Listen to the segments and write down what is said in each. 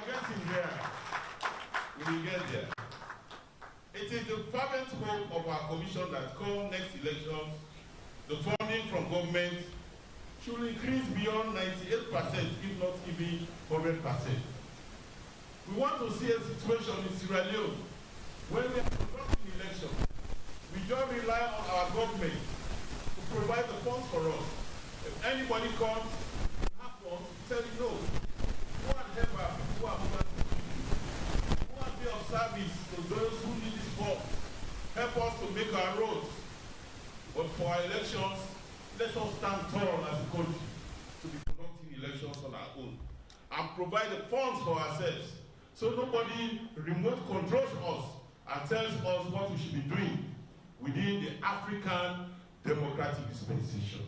are getting there. We will get there. It is the fervent hope of our commission that come next election, the funding from government should increase beyond 98%, if not even 100%. We want to see a situation in Sierra Leone when we are conducting elections. We don't rely on our government to provide the funds for us. If anybody comes, we have funds, we tell you no. Go and help our people who are over. Go and be of service to those who need this funds. Help us to make our roads. But for our elections, let us stand tall as a country to be conducting elections on our own and provide the funds for ourselves so nobody remote controls us and tells us what we should be doing within the African democratic dispensation.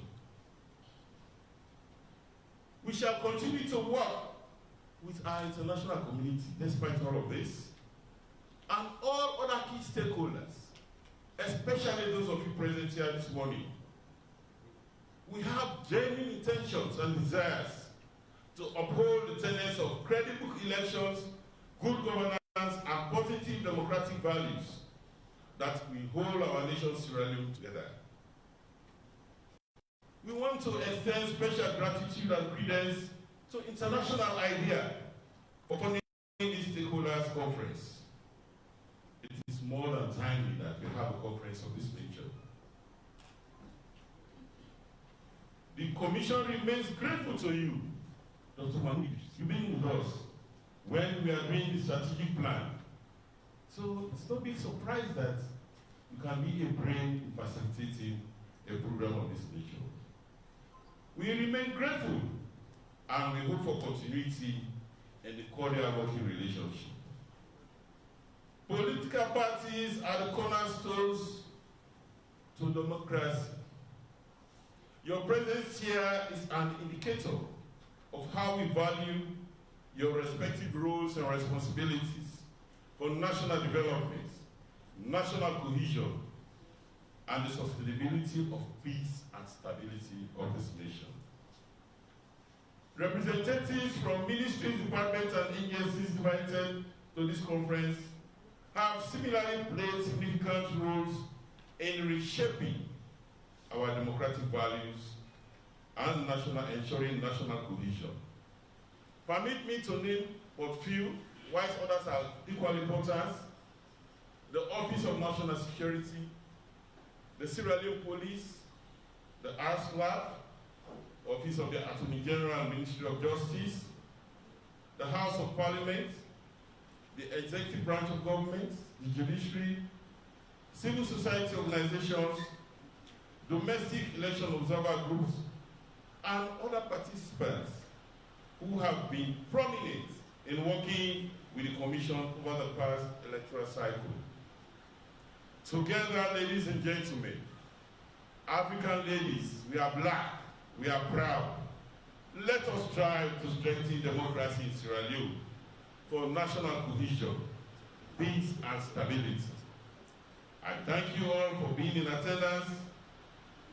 We shall continue to work with our international community despite all of this and all other key stakeholders, especially those of you present here this morning. We have genuine intentions and desires to uphold the tenets of credible elections, good governance, and positive democratic values that will hold our nation Sierra Leone together. We want to extend special gratitude and credence to International IDEA for funding this stakeholders conference. It is more than timely that we have a conference of this nature. The Commission remains grateful to you, Dr. Mahmoud, you being with us when we are doing the strategic plan. So it's no big surprise that you can be a brain in facilitating a program of this nature. We remain grateful and we hope for continuity in the cordial working relationship. Political parties are the cornerstones to democracy. Your presence here is an indicator of how we value your respective roles and responsibilities for national development, national cohesion, and the sustainability of peace and stability of this nation. Representatives from ministries, departments, and agencies invited to this conference have similarly played significant roles in reshaping our democratic values and ensuring national cohesion. Permit me to name but few, whilst others are equally important: the Office of National Security, the Sierra Leone Police, the Ecsl, Office of the Attorney General and Ministry of Justice, the House of Parliament, the executive branch of government, the judiciary, civil society organizations, domestic election observer groups, and other participants who have been prominent in working with the Commission over the past electoral cycle. Together, ladies and gentlemen, African ladies, we are black, we are proud. Let us strive to strengthen democracy in Sierra Leone for national cohesion, peace, and stability. I thank you all for being in attendance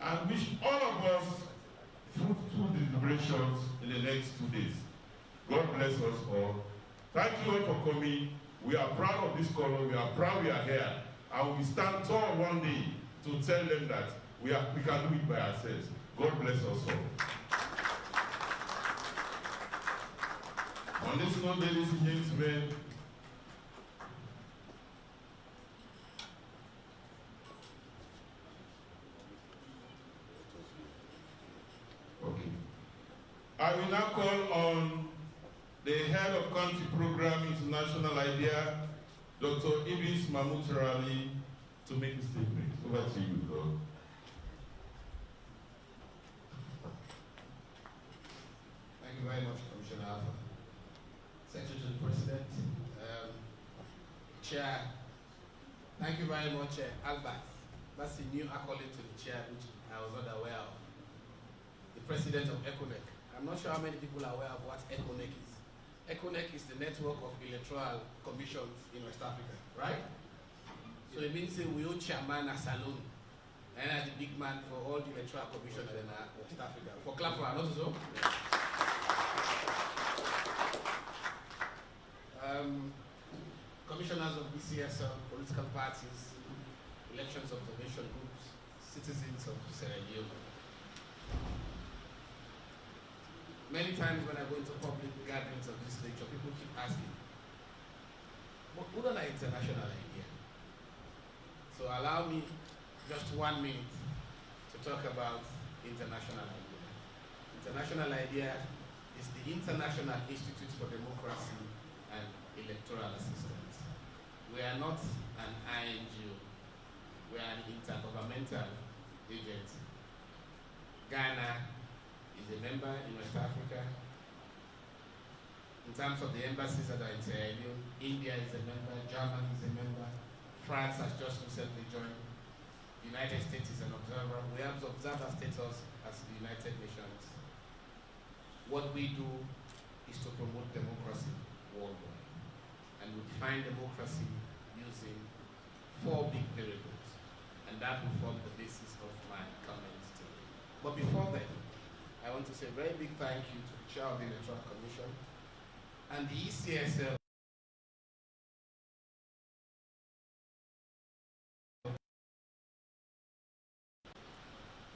and wish all of us fruitful deliberations in the next 2 days. God bless us all. Thank you all for coming. We are proud of this color. We are proud we are here. And we stand tall one day to tell them that we can do it by ourselves. God bless us all. On this note, ladies and gentlemen, I will now call on the head of country program International IDEA, Dr. Idris Mahmoud-Terali, to make a statement. Over to you, Lord. Thank you very much, Commissioner Alpha. Secretary to the President, Chair, thank you very much, Albert. That's a new accolade to the Chair, which I was not aware of. The President of Electoral. I'm not sure how many people are aware of what Electoral is. Electoral is the network of electoral commissions in West Africa, right? So it means we own chairman a salon, and as the big man for all the electoral commissioners in West Africa. For clap for not so. commissioners of Ecsl, political parties, elections observation groups, citizens of Sierra Leone. Many times when I go into public gatherings of this nature, people keep asking, what an international idea? So allow me just 1 minute to talk about international idea. International idea is the International Institute for Democracy and Electoral Assistance. We are not an INGO. We are an intergovernmental agency. Ghana is a member in West Africa. In terms of the embassies that are in Sierra Leone, India is a member, Germany is a member, France has just recently joined, the United States is an observer. We have observer status as the United Nations. What we do is to promote democracy worldwide. And we define democracy using 4 big variables. And that will form the basis of my comments today. But before that, I want to say a very big thank you to the Chair of the Electoral Commission and the ECSL.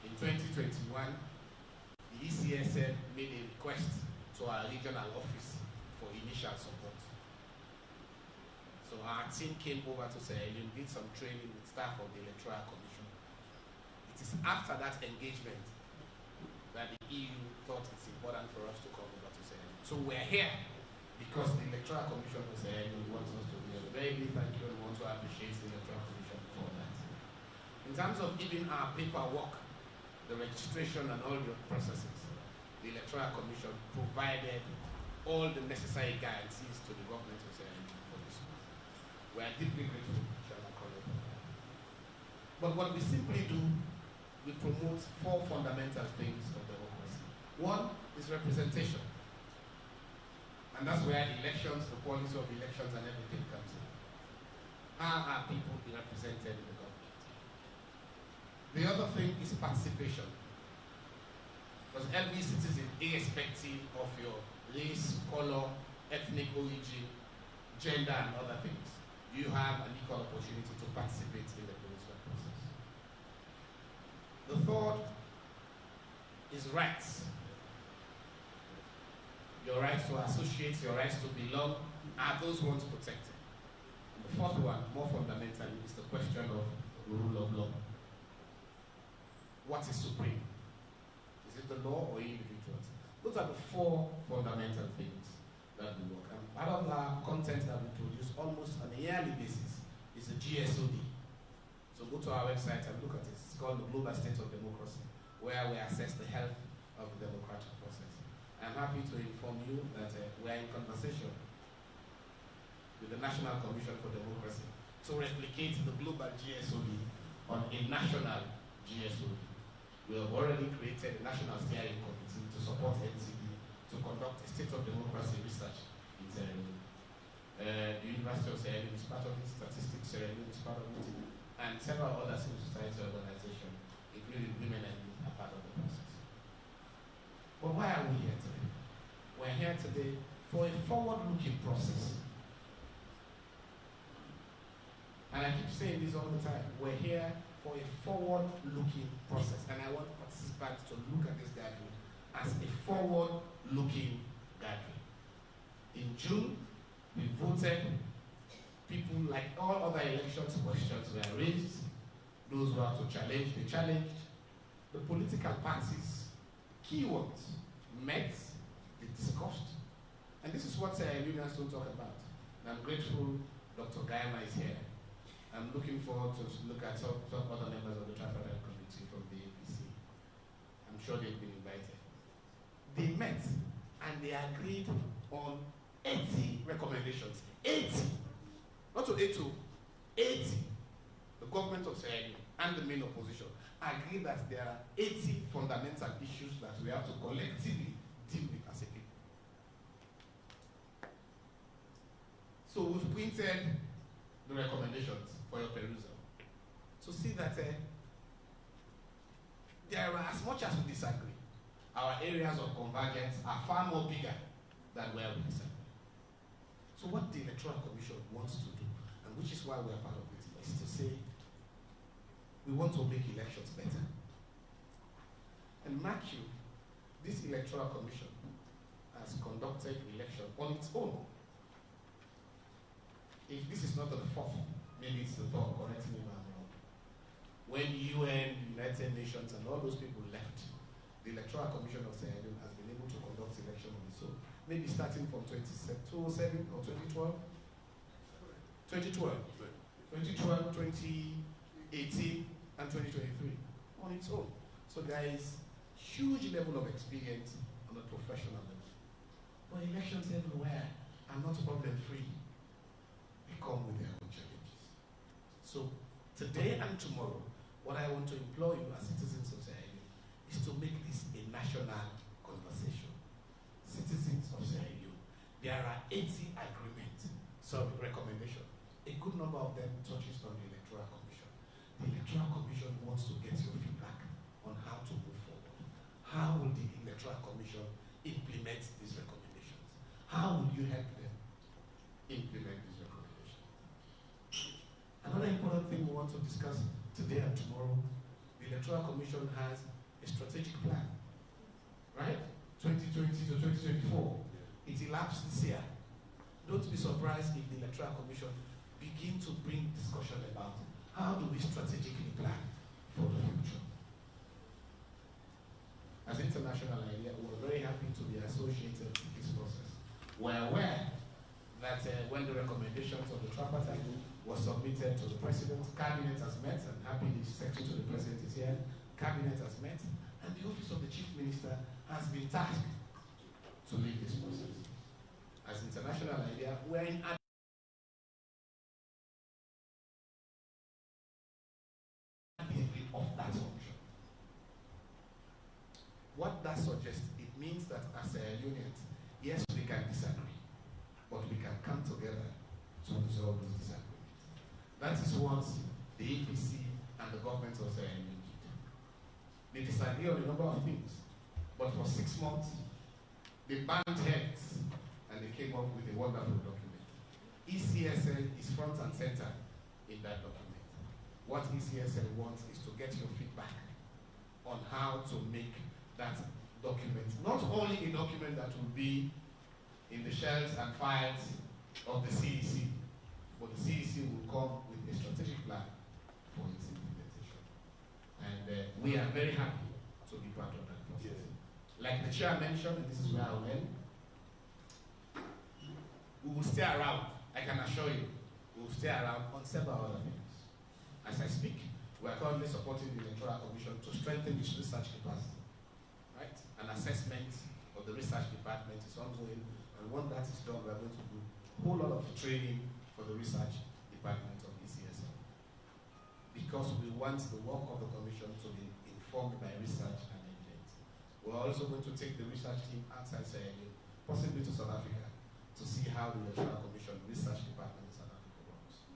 In 2021, the ECSL made a request to our regional office for initial support. So our team came over to Sierra Leone, did some training with staff of the Electoral Commission. It is after that engagement that the EU thought it's important for us to come over to Sierra Leone. So we're here because the Electoral Commission of Sierra Leone wants us to be a very big thank you and want to appreciate the Electoral Commission for that. In terms of giving our paperwork, the registration and all the processes, the Electoral Commission provided all the necessary guarantees to the government of Sierra Leone for this one. We are deeply grateful, Chairman College, for that. But what we simply do, we promote 4 fundamental things of democracy. One is representation. And that's where elections, the quality of elections and everything comes in. Are our people represented in the government? The other thing is participation. Because every citizen, irrespective of your race, color, ethnic origin, gender, and other things, you have an equal opportunity to participate in the political process. The third is rights. Your rights to associate, your rights to belong, are those ones protected? And the fourth one, more fundamentally, is the question of the rule of law. What is supreme? Is it the law or individuals? Those are the 4 fundamental things that we work on. Part of our content that we produce almost on a yearly basis is a GSOD. So go to our website and look at it. It's called the Global State of Democracy, where we assess the health of the democratic process. I'm happy to inform you that we are in conversation with the National Commission for Democracy to replicate the global GSOD on a national GSOD. We have already created a national steering committee to support NCD to conduct a state of democracy research in Sierra Leone. The University of Sierra Leone is part of it, Statistics Sierra Leone is part of it, and several other civil society organizations, including women and youth, are part of the process. But why are we here today? We're here today for a forward-looking process. And I keep saying this all the time. We're here for a forward-looking process. And I want participants to look at this gathering as a forward-looking gathering. In June, we voted. People, like all other elections, questions were raised. Those who have to challenge, they challenged. The political parties, keywords, met, they discussed. And this is what unions don't talk about. And I'm grateful Dr. Gaima is here. I'm looking forward to look at some other members of the tripartite committee from the APC. I'm sure they've been invited. They met and they agreed on 80 recommendations. 80! Not to 80, 80. The government of Sierra Leone and the main opposition agreed that there are 80 fundamental issues that we have to collectively deal with as a people. So we've printed the recommendations for your perusal. So see that there are, as much as we disagree, our areas of convergence are far more bigger than where we disagree. So what the Electoral Commission wants to do, and which is why we are part of it, is to say we want to make elections better. And mark you, this Electoral Commission has conducted election on its own. If this is not the fourth, maybe it's the third, correct me if I'm wrong. When UN, United Nations, and all those people left, the Electoral Commission of Sierra Leone has been able to conduct election on its own. Maybe starting from 2007 or 2012? 2012, 2018, and 2023 on its own. So there is huge level of experience on a professional level. But elections everywhere are not problem-free. They come with their own challenges. So today and tomorrow, what I want to implore you as citizens of Sierra Leone is to make this a national conversation. Citizens of Sierra Leone, there are 80 recommendations. A good number of them touches on the Electoral Commission. The Electoral Commission wants to get your feedback on how to move forward. How will the Electoral Commission implement these recommendations? How will you help them implement these recommendations? Another important thing we want to discuss today and tomorrow, the Electoral Commission has a strategic plan, right? 2020 to 2024. It elapsed this year. Don't be surprised if the Electoral Commission begin to bring discussion about how do we strategically plan for the future. As International Idea, we're very happy to be associated with this process. We're aware that when the recommendations of the tripartite was submitted to the President, Cabinet has met, and happy the Secretary to the President is here, Cabinet has met, and the Office of the Chief Minister has been tasked to lead this process. As International Idea, we're in of that function. What that suggests, it means that as a union, yes, we can disagree, but we can come together to resolve those disagreements. That is what the APC and the government of Sierra Leone did. They disagree on a number of things, but for 6 months, they banged heads and they came up with a wonderful document. Ecsl is front and center in that document. What Ecsl wants is to get your feedback on how to make that document, not only a document that will be in the shelves and files of the CEC, but the CEC will come with a strategic plan for its implementation. And we are very happy to be part of that process. Like the chair mentioned, and this is where I'll end, we will stay around, I can assure you, we will stay around on several other things. As I speak, we are currently supporting the Electoral Commission to strengthen its research capacity. Right? An assessment of the research department is ongoing, and once that is done, we are going to do a whole lot of training for the research department of Ecsl. Because we want the work of the Commission to be informed by research and evidence. We're also going to take the research team outside Sierra Leone, possibly to South Africa, to see how the Electoral Commission research department in South Africa works.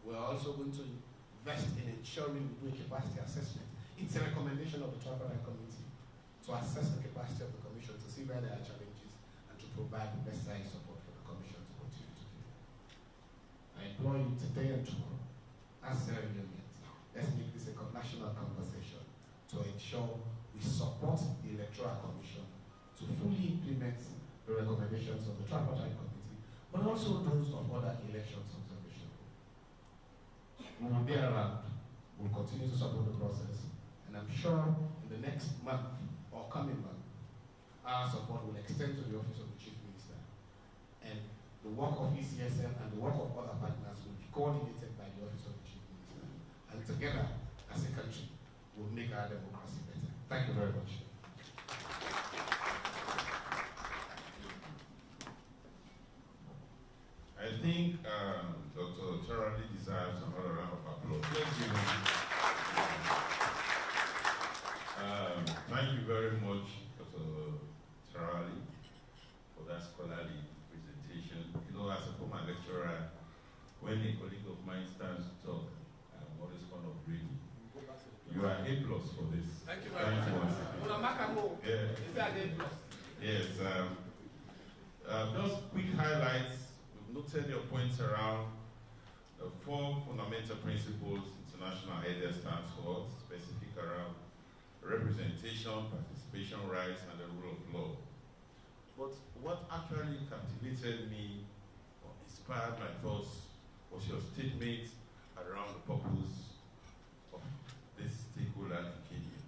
We're also going to invest in ensuring we do a capacity assessment. It's a recommendation of the Tripartite Committee to assess the capacity of the Commission to see where there are challenges and to provide the necessary support for the Commission to continue to do. I implore you today and tomorrow, as Sierra Leoneans, let's make this a national conversation to ensure we support the Electoral Commission to fully implement the recommendations of the Tripartite Committee, but also those of other elections observation. We will be around, we'll continue to support the process, and I'm sure in the next month or coming month, our support will extend to the Office of the Chief Minister. And the work of Ecsl and the work of other partners will be coordinated by the Office of the Chief Minister. And together, as a country, we'll make our democracy better. Thank you very much. I think Dr. Charlie deserves another round of applause. Let's give him. Thank you very much, Dr. Charlie, for that scholarly presentation. You know, as a former lecturer, when a colleague of mine stands to talk, I'm always fond of reading. You are A+ for this. Thank you very much. Yeah. Is that A+? Yes. Just quick highlights. We've noted your points around the 4 fundamental principles international idea stands for, specific around representation, participation rights, and the rule of law. But what actually captivated me or inspired my thoughts was your statement around the purpose of this stakeholder engagement.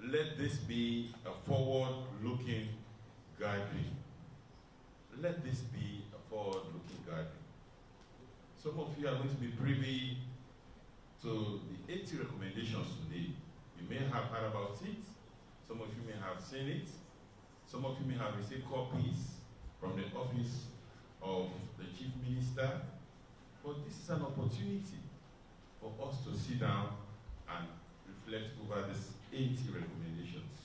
Let this be a forward-looking gathering. Let this be a forward-looking gathering. Some of you are going to be privy to the 80 recommendations today. You may have heard about it. Some of you may have seen it. Some of you may have received copies from the office of the Chief Minister. But this is an opportunity for us to sit down and reflect over these 80 recommendations.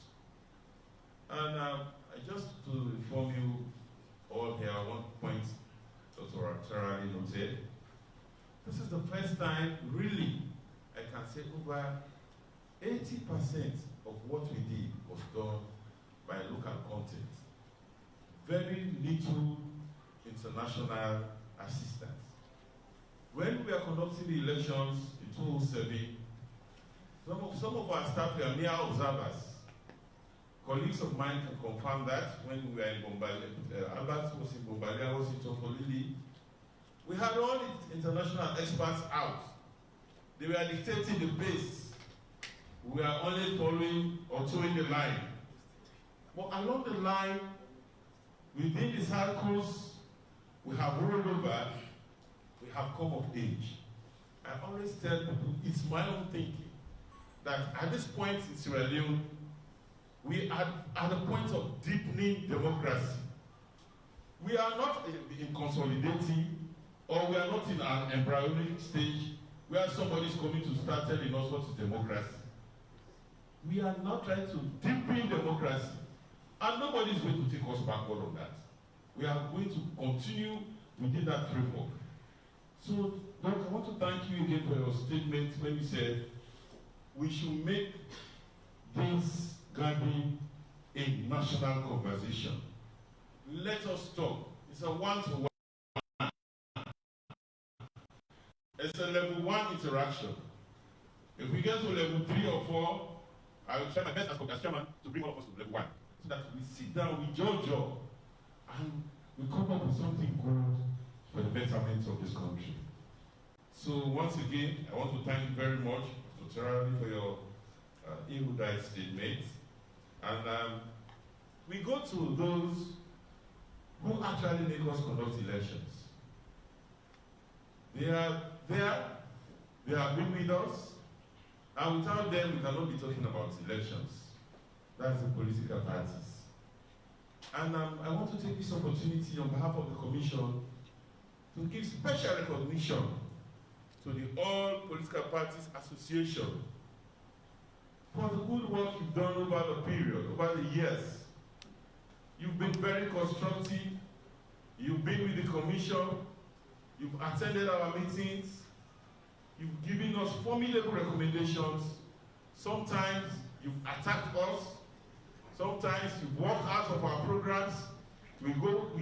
And just to inform you all here, one point thoroughly noted. This is the first time, really, I can say over 80% of what we did was done by local content. Very little international assistance. When we are conducting the elections in 2007, some of our staff were mere observers. Colleagues of mine can confirm that when we were in Bombardier, Albert was in Bombardier, I was in Tofolili. We had all the international experts out. They were dictating the pace. We are only following or towing the line. But along the line, within the circles, we have rolled over, we have come of age. I always tell people, it's my own thinking, that at this point in Sierra Leone, we are at a point of deepening democracy. We are not in consolidating, or we are not in an embryonic stage where somebody is coming to start telling us what is democracy. We are not trying to deepen democracy, and nobody is going to take us backward on that. We are going to continue within that framework. So, Doc, I want to thank you again for your statement when you said we should make this gathering a national conversation. Let us talk. It's a one-to-one. It's a level 1 interaction. If we get to level 3 or 4, I will try my best as chairman to bring all of us to level 1, so that we sit down, we judge and we come up with something good for the betterment of this country. So once again, I want to thank you very much, Dr. Terali, for your erudite statement. And we go to those who actually make us conduct elections. They are there, they have been with us, and without them, we cannot be talking about elections. That's the political parties. And I want to take this opportunity on behalf of the Commission to give special recognition to the All Political Parties Association for the good work you've done over the period, over the years. You've been very constructive, you've been with the Commission, you've attended our meetings, you've given us formidable recommendations. Sometimes you've attacked us, sometimes you've walked out of our programs, we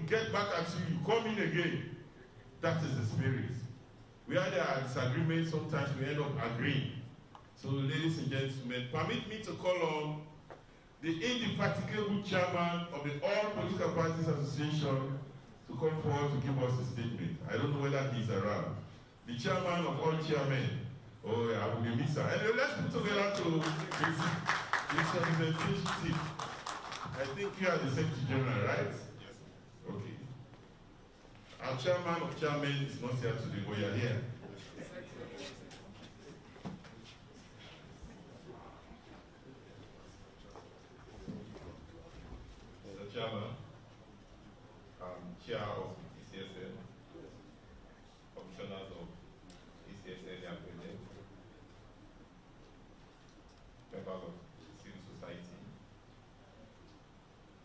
get back at you, you come in again. That is the spirit. We had a disagreement, sometimes we end up agreeing. So ladies and gentlemen, permit me to call on the indefatigable chairman of the All Political Parties Association to come forward to give us a statement. I don't know whether he's around. The chairman of all chairmen. Oh, yeah, I will be missing. Anyway, let's put together to his representative. I think you are the Secretary General, right? Yes. Okay. Our chairman of chairmen is not here today, but you are here. Mr. Chairman, Chair of ECSL, Commissioners of ECSL and President, members of civil society,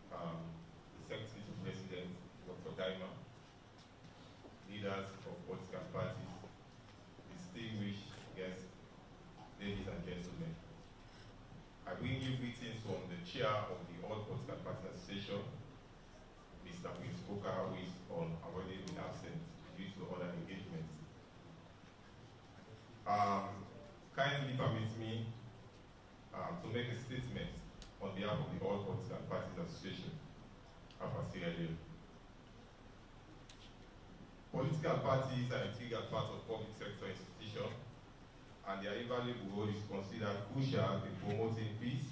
the Secretary to President, Dr. Gaima, leaders of political parties, distinguished guests, ladies and gentlemen. I bring you greetings from the chair of the All Political Parties Association, Mr. Prince Booker, who is on already with absence. kindly permit me to make a statement on behalf of the All Political Parties Association of Sierra Leone. Political parties are an integral part of public sector institutions, and their invaluable role is considered crucial in promoting peace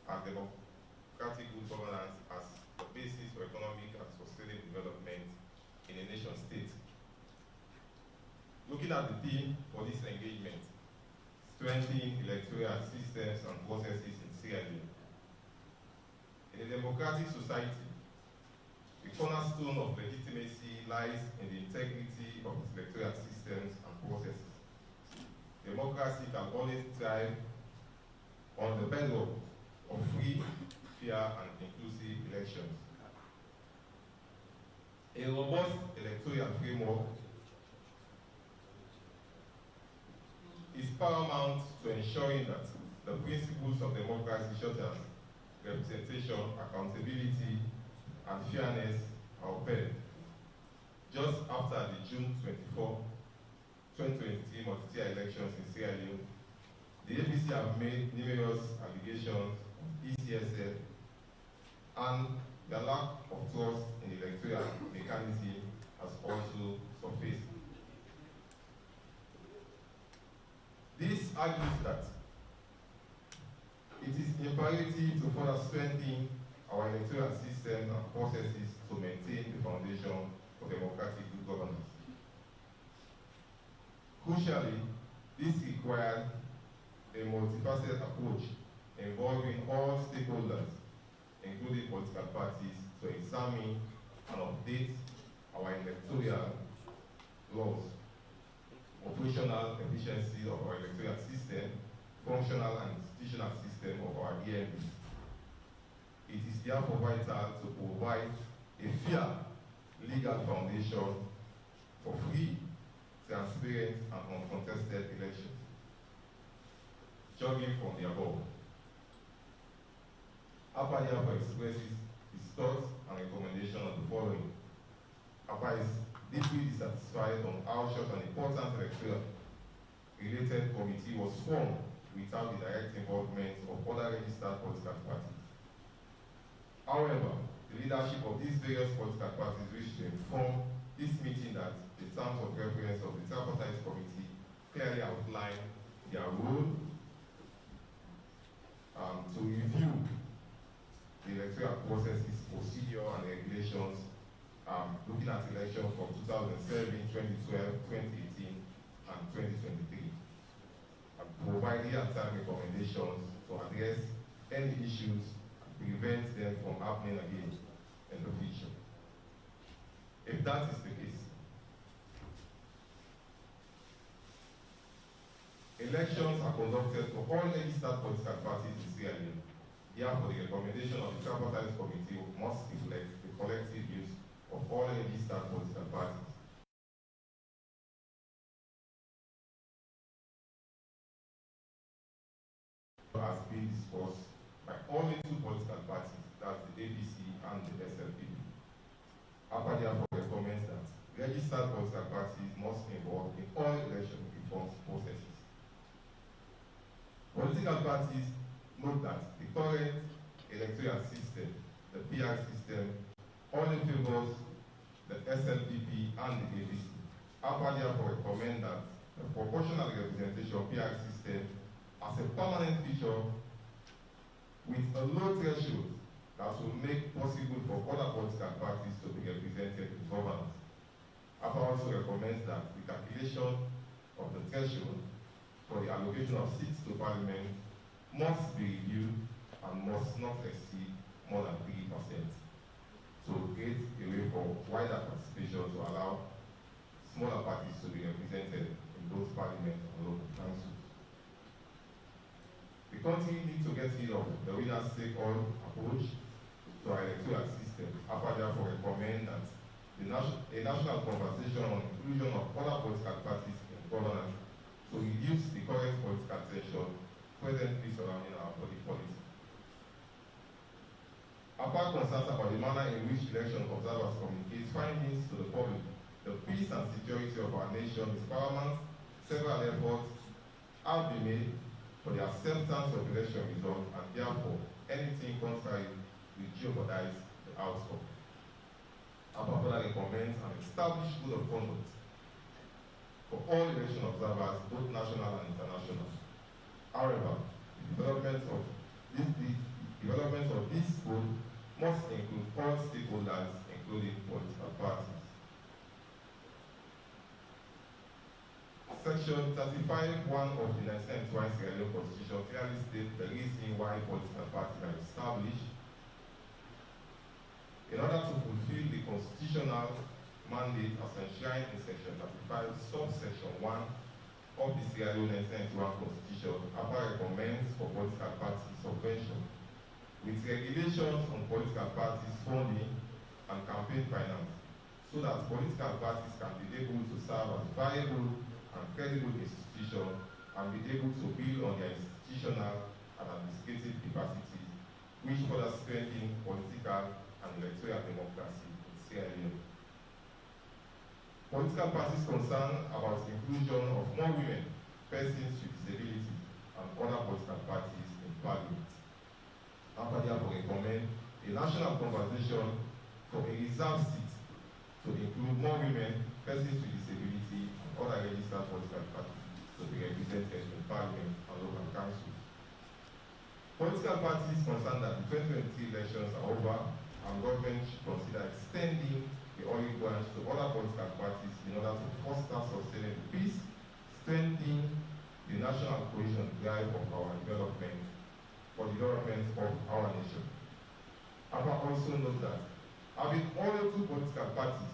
and democratic good governance as the basis for economic and sustainable development in a nation state. Looking at the theme for this engagement, strengthening electoral systems and processes in Sierra Leone. In a democratic society, the cornerstone of legitimacy lies in the integrity of its electoral systems and processes. Democracy can always thrive on the bedrock of free, fair, and inclusive elections. A robust electoral framework is paramount to ensuring that the principles of democracy, such as representation, accountability, and fairness, are upheld. Just after the June 24, 2023 multi-tier elections in Sierra Leone, the APC have made numerous allegations of Ecsl and the lack of trust in the electoral mechanism has also surfaced. This argues that it is imperative to further strengthen our electoral system and processes to maintain the foundation for democratic good governance. Crucially, this requires a multifaceted approach involving all stakeholders, including political parties, to examine and update our electoral laws, operational efficiency of our electoral system, functional and institutional system of our EMB. It is therefore vital to provide a fair legal foundation for free, transparent, and uncontested elections. Jogging from the above, APA therefore expresses its thoughts and recommendations on the following. APA is deeply dissatisfied on how short an important electoral-related committee was formed without the direct involvement of other registered political parties. However, the leadership of these various political parties wished to inform this meeting that the terms of reference of the tripartite committee clearly outline their role to review the electoral processes, procedure, and regulations, looking at elections from 2007, 2012, 2018, and 2023, and provide real-time recommendations to address any issues and prevent them from happening again in the future. If that is the case, elections are conducted for all registered political parties in Sierra Leone. Therefore, the recommendation of the tripartite committee must reflect the collective views of all registered political parties. Has been discussed by only two political parties, that's the APC and the SLP. APA therefore recommends that registered political parties must involve in all election reform processes. Political parties note that the current electoral system, the PR system, only favors the SLPP and the APC. APA therefore recommend that the proportional representation PR system as a permanent feature with a low threshold that will make possible for other political parties to be represented in governance. APA also recommends that the calculation of the threshold for the allocation of seats to parliament must be reviewed and must not exceed more than 3%. To create a way for wider participation to allow smaller parties to be represented in both parliament and local councils. The country needs to get rid of the winner-take-all approach to our electoral system. APA therefore recommend that a national conversation on inclusion of other political parties in governance to reduce the current political tension presently surrounding our public policy. APA concerns about the manner in which election observers communicate findings to the public. The peace and security of our nation is paramount several efforts have been made for the acceptance of election results, and therefore anything contrary will jeopardize the outcome. APA further recommends an established code of conduct for all election observers, both national and international. However, the development of this code must include all stakeholders, including political parties. Section 35(1) of the 1991 Sierra Leone Constitution clearly states the reason why political parties are established. In order to fulfill the constitutional mandate as enshrined in Section 35, subsection 1 of the Sierra Leone 1991 Constitution, APA recommends for political parties subvention, with regulations on political parties funding and campaign finance, so that political parties can be able to serve as viable and credible institutions and be able to build on their institutional and administrative capacities, which further strengthen political and electoral democracy in Sierra Leone. Political parties concerned about the inclusion of more women, persons with disabilities, and other political parties in Parliament. APA therefore recommend a national conversation for a reserved seat to include more women, persons with disability, and other registered political parties to be represented in Parliament and local councils. Political parties concerned that the 2023 elections are over, and government should consider extending the olive branch to other political parties in order to foster sustainable peace, strengthen the national cohesion drive of our development for the development of our nation. APA also notes that having only two political parties,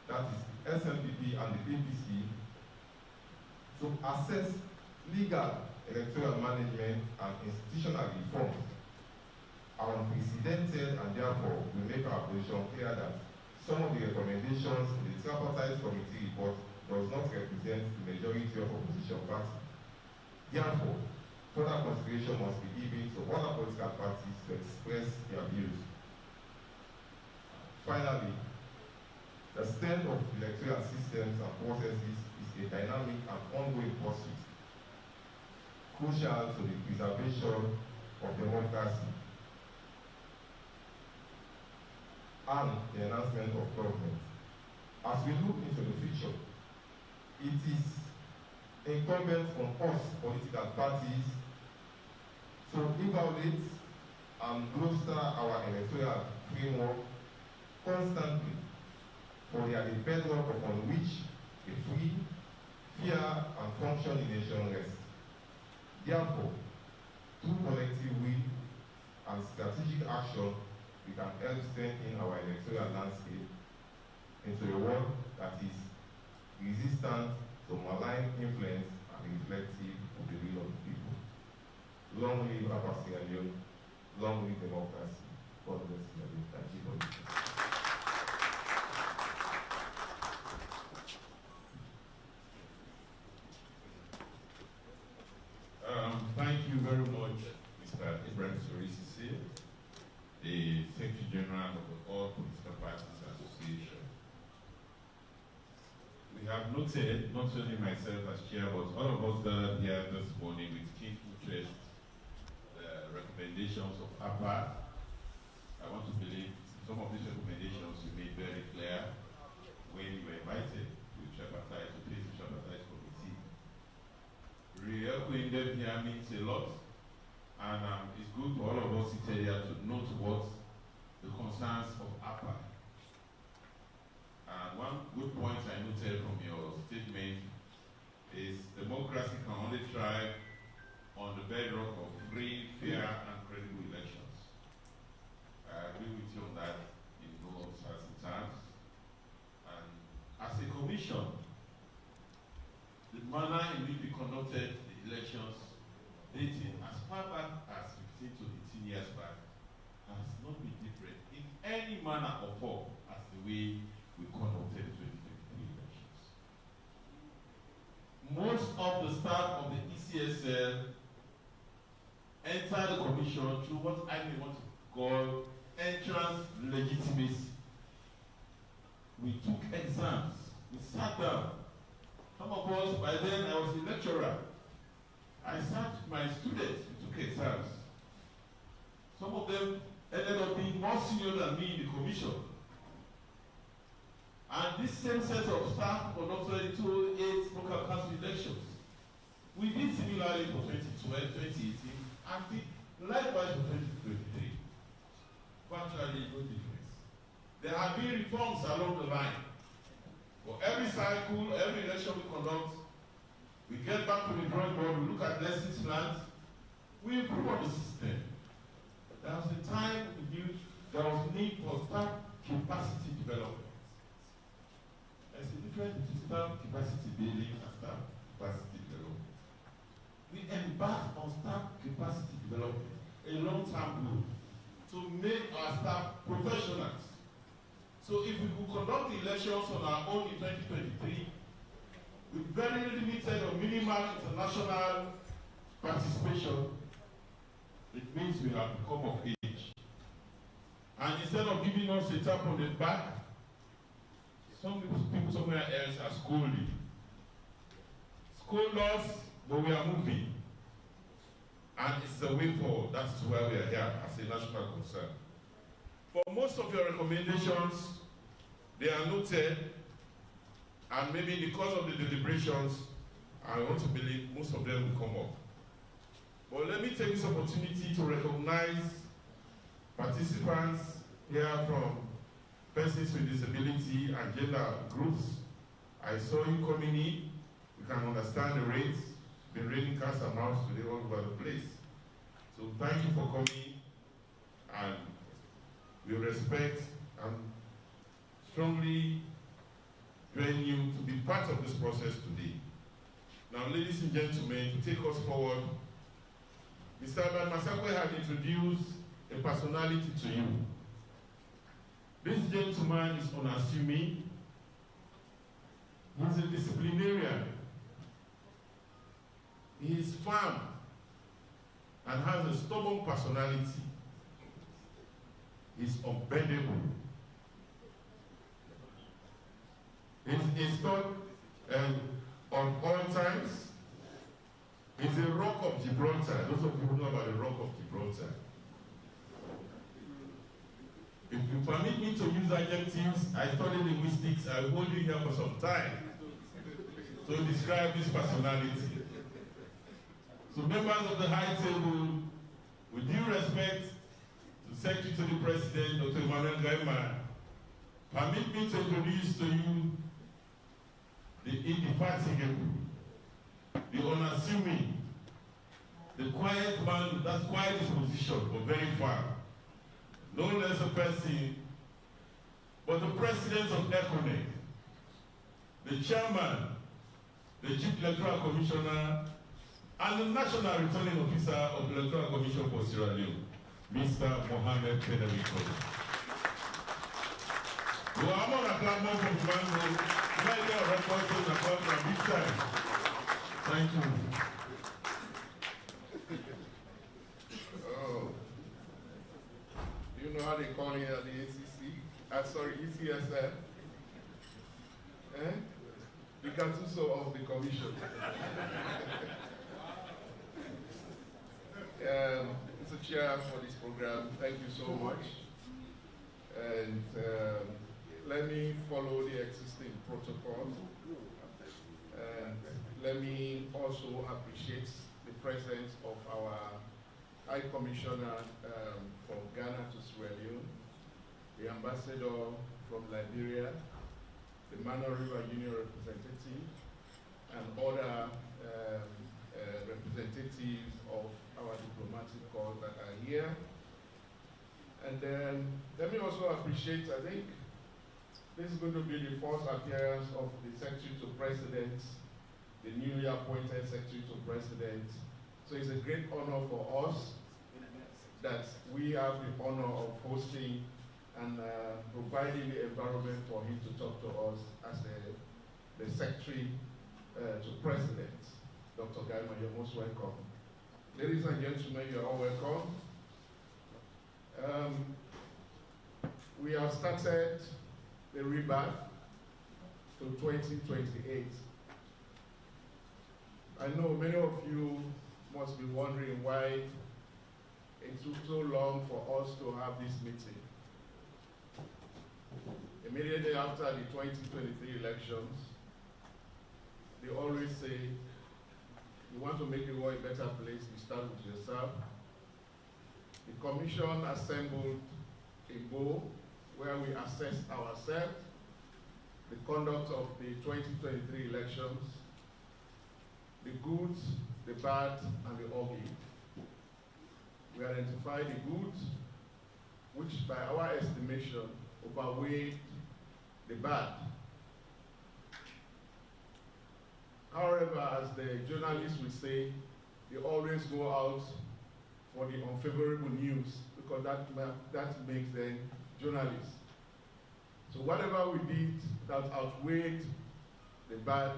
that is the SLPP and the APC, to assess legal, electoral management and institutional reforms are unprecedented, and therefore we make our position clear that some of the recommendations in the tripartite committee report does not represent the majority of opposition parties. Therefore, further consideration must be given to other political parties to express their views. Finally, the strength of electoral systems and processes is a dynamic and ongoing pursuit, crucial to the preservation of democracy and the enhancement of government. As we look into the future, it is incumbent on us, political parties, to evaluate and bolster our electoral framework constantly, for they are the bedrock upon which a free, fair, and functioning nation rests. Therefore, through collective will and strategic action, we can help strengthen our electoral landscape into a world that is resistant to malign influence and reflective of the will of the people. Long live APA Sierra Leone, long live democracy. God bless Sierra Leone. Thank you for listening. Thank you very much, Mr. Ibrahim Sorisisi, the Secretary General of the All Political Parties Association. We have noted, not only myself as chair, but all of us gathered here this morning with keen interest, the recommendations of APA. I want to believe some of these recommendations you made very clear when you were invited to the tripartite committee. Reopening them here means a lot, and it's good for all of us seated here to note what the concerns of APA. And one good point I noted from your statement is democracy can only thrive on the bedrock of free, fair, and credible elections. I agree with you on that in no uncertain terms. And as a commission, the manner in which we conducted the elections dating as far back as 15 to 18 years back has not been different in any manner or form as the way we conducted the 2023 elections. Most of the staff of the ECSL entered the commission through what I may want to call entrance legitimacy. We took exams, we sat down, Some of us, by then I was a lecturer. I sat my students who took exams. Some of them ended up being more senior than me in the commission. And this same set of staff conducted 208 local council elections. We did similarly for 2012, 2018, and likewise for 2023. Virtually no difference. There have been reforms along the line. For every cycle, every election we conduct, we get back to the drawing board, we look at lessons learned, we improve on the system. There was a time we knew there was need for staff capacity development. There's a difference between staff capacity building and staff capacity development. We embarked on staff capacity development, a long-term goal, to make our staff professionals. So if we could conduct the elections on our own in 2023, with very limited or minimal international participation, it means we have become of age. And instead of giving us a tap on the back, some people somewhere else are scolding. Scold us, but we are moving. And it's the way forward. That's why we are here as a national concern. For most of your recommendations, they are noted, and maybe in the course of the deliberations, I want to believe most of them will come up. But let me take this opportunity to recognize participants here from persons with disability and gender groups. I saw you coming in. We can understand the rates. It's been raining cats and mouse today all over the place. So thank you for coming, and we respect and strongly join you to be part of this process today. Now, ladies and gentlemen, to take us forward, Mr. Masakwe had introduced a personality to you. This gentleman is unassuming. He's a disciplinarian. He is firm and has a stubborn personality. He's unbendable. He's taught on all times. He's a rock of Gibraltar. Those of you who know about the rock of Gibraltar. If you permit me to use adjectives, I studied linguistics. I will hold you here for some time to describe his personality. So members of the high table, with due respect to Secretary to the President, Dr. Emmanuel Gaima, permit me to introduce to you the indefatigable, the unassuming, the quiet man with that quiet disposition, but very firm. No less a person, but the President of Electoral, the Chairman, the Chief Electoral Commissioner, and the National Returning Officer of the Electoral Commission for Sierra Leone, Mr. Mohamed Benamiko. We are more than clap more from Mango. Right there, reporting the call from big time. Thank you. Oh. Do you know how they call it at the ACC? Sorry, ECSF? The Gattuso of the Commission. Mr. Chair for this program, thank you so much. And let me follow the existing protocol. And let me also appreciate the presence of our High Commissioner from Ghana to Sierra Leone, the Ambassador from Liberia, the Mano River Union representative, and other representatives of our diplomatic corps that are here. And then let me also appreciate, I think this is going to be the first appearance of the Secretary to President, the newly appointed Secretary to President. So it's a great honor for us that we have the honor of hosting and providing the environment for him to talk to us as the Secretary to President. Dr. Gaima, you're most welcome. Ladies and gentlemen, you're all welcome. We have started the rebirth to 2028. I know many of you must be wondering why it took so long for us to have this meeting. Immediately after the 2023 elections, they always say, you want to make the world a better place, you start with yourself. The commission assembled a Bo where we assessed ourselves, the conduct of the 2023 elections, the good, the bad, and the ugly. We identified the good, which by our estimation overweighed the bad. However, as the journalists will say, they always go out for the unfavorable news because that makes them journalists. So whatever we did that outweighed the bad,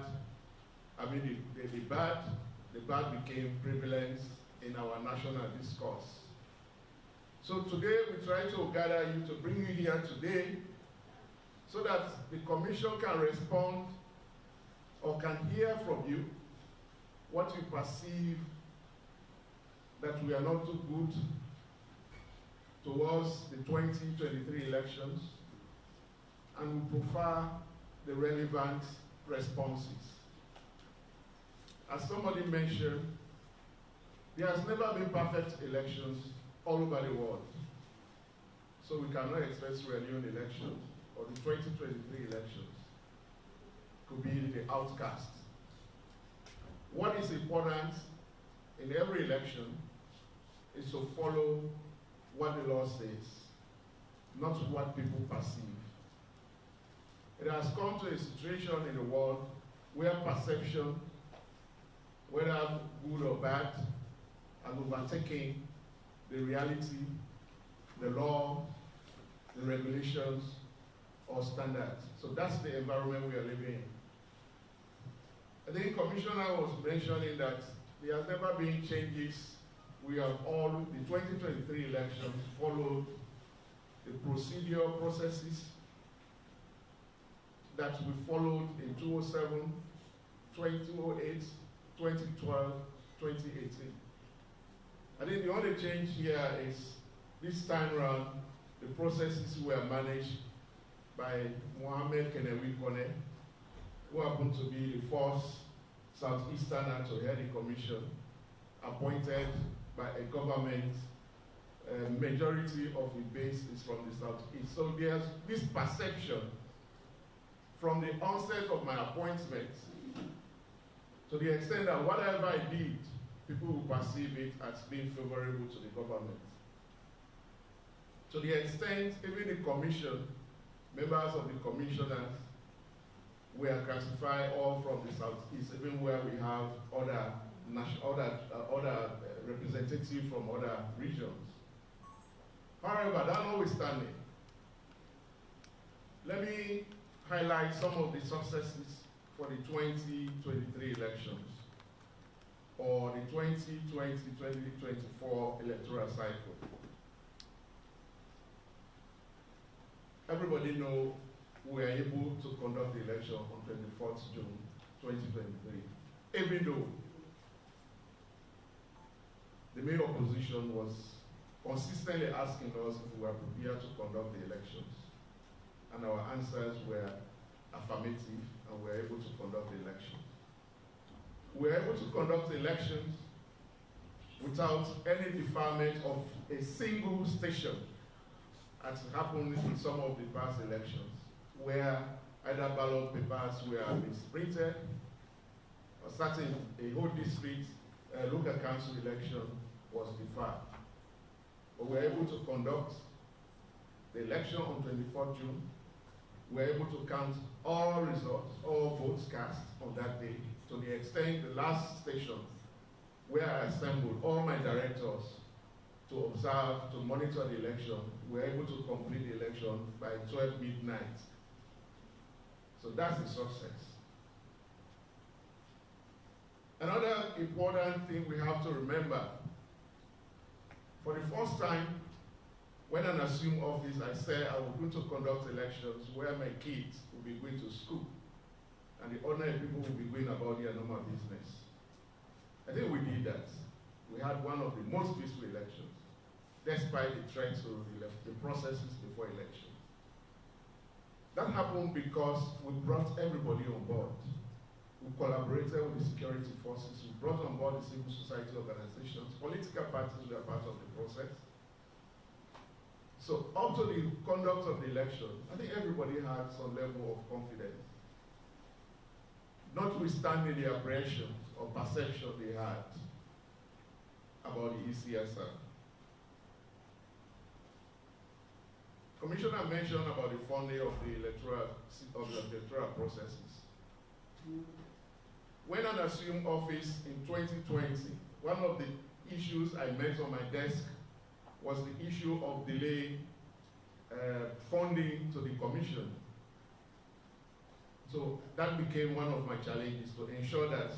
the bad became prevalent in our national discourse. So today we try to gather you to bring you here today so that the commission can respond or can hear from you what you perceive that we are not too good towards the 2023 elections, and we prefer the relevant responses. As somebody mentioned, there has never been perfect elections all over the world. So we cannot expect Sierra Leone elections or the 2023 elections could be the outcast. What is important in every election is to follow what the law says, not what people perceive. It has come to a situation in the world where perception, whether good or bad, has overtaken the reality, the law, the regulations, or standards. So that's the environment we are living in. I think Commissioner was mentioning that there has never been changes. We have all, the 2023 elections followed the procedural processes that we followed in 2007, 2008, 2012, 2018. I think the only change here is this time around, the processes were managed by Mohammed Kenewi Kone, who happened to be the first Southeasterner to head the commission, appointed by a government. Majority of the base is from the Southeast. So there's this perception from the onset of my appointment, to the extent that whatever I did, people will perceive it as being favorable to the government. To the extent, even the commission, members of the commissioners were classified all from the Southeast, even where we have other representatives from other regions. However, that notwithstanding, let me highlight some of the successes for the 2023 elections, or the 2020-2024 electoral cycle. Everybody knows we are able to conduct the election on 24th June 2023, even though the main opposition was consistently asking us if we were prepared to conduct the elections. And our answers were affirmative, and we were able to conduct the elections. We were able to conduct the elections without any deferment of a single station, as happened in some of the past elections, where either ballot papers were misprinted, or certain, a whole district local council election was deferred. But we were able to conduct the election on 24th June. We were able to count all results, all votes cast on that day, to the extent the last station where I assembled all my directors to observe, to monitor the election, we were able to complete the election by 12 midnight. So that's a success. Another important thing we have to remember, for the first time, when I assumed office, I said I was going to conduct elections where my kids will be going to school and the ordinary people will be going about their normal business. I think we did that. We had one of the most peaceful elections, despite the threats to the processes before elections. That happened because we brought everybody on board. We collaborated with the security forces, we brought on board the civil society organizations, political parties were part of the process. So up to the conduct of the election, I think everybody had some level of confidence, notwithstanding the apprehensions or perception they had about the ECSR. Commissioner mentioned about the funding of the electoral processes. When I assumed office in 2020, one of the issues I met on my desk was the issue of delay funding to the commission. So that became one of my challenges, to ensure that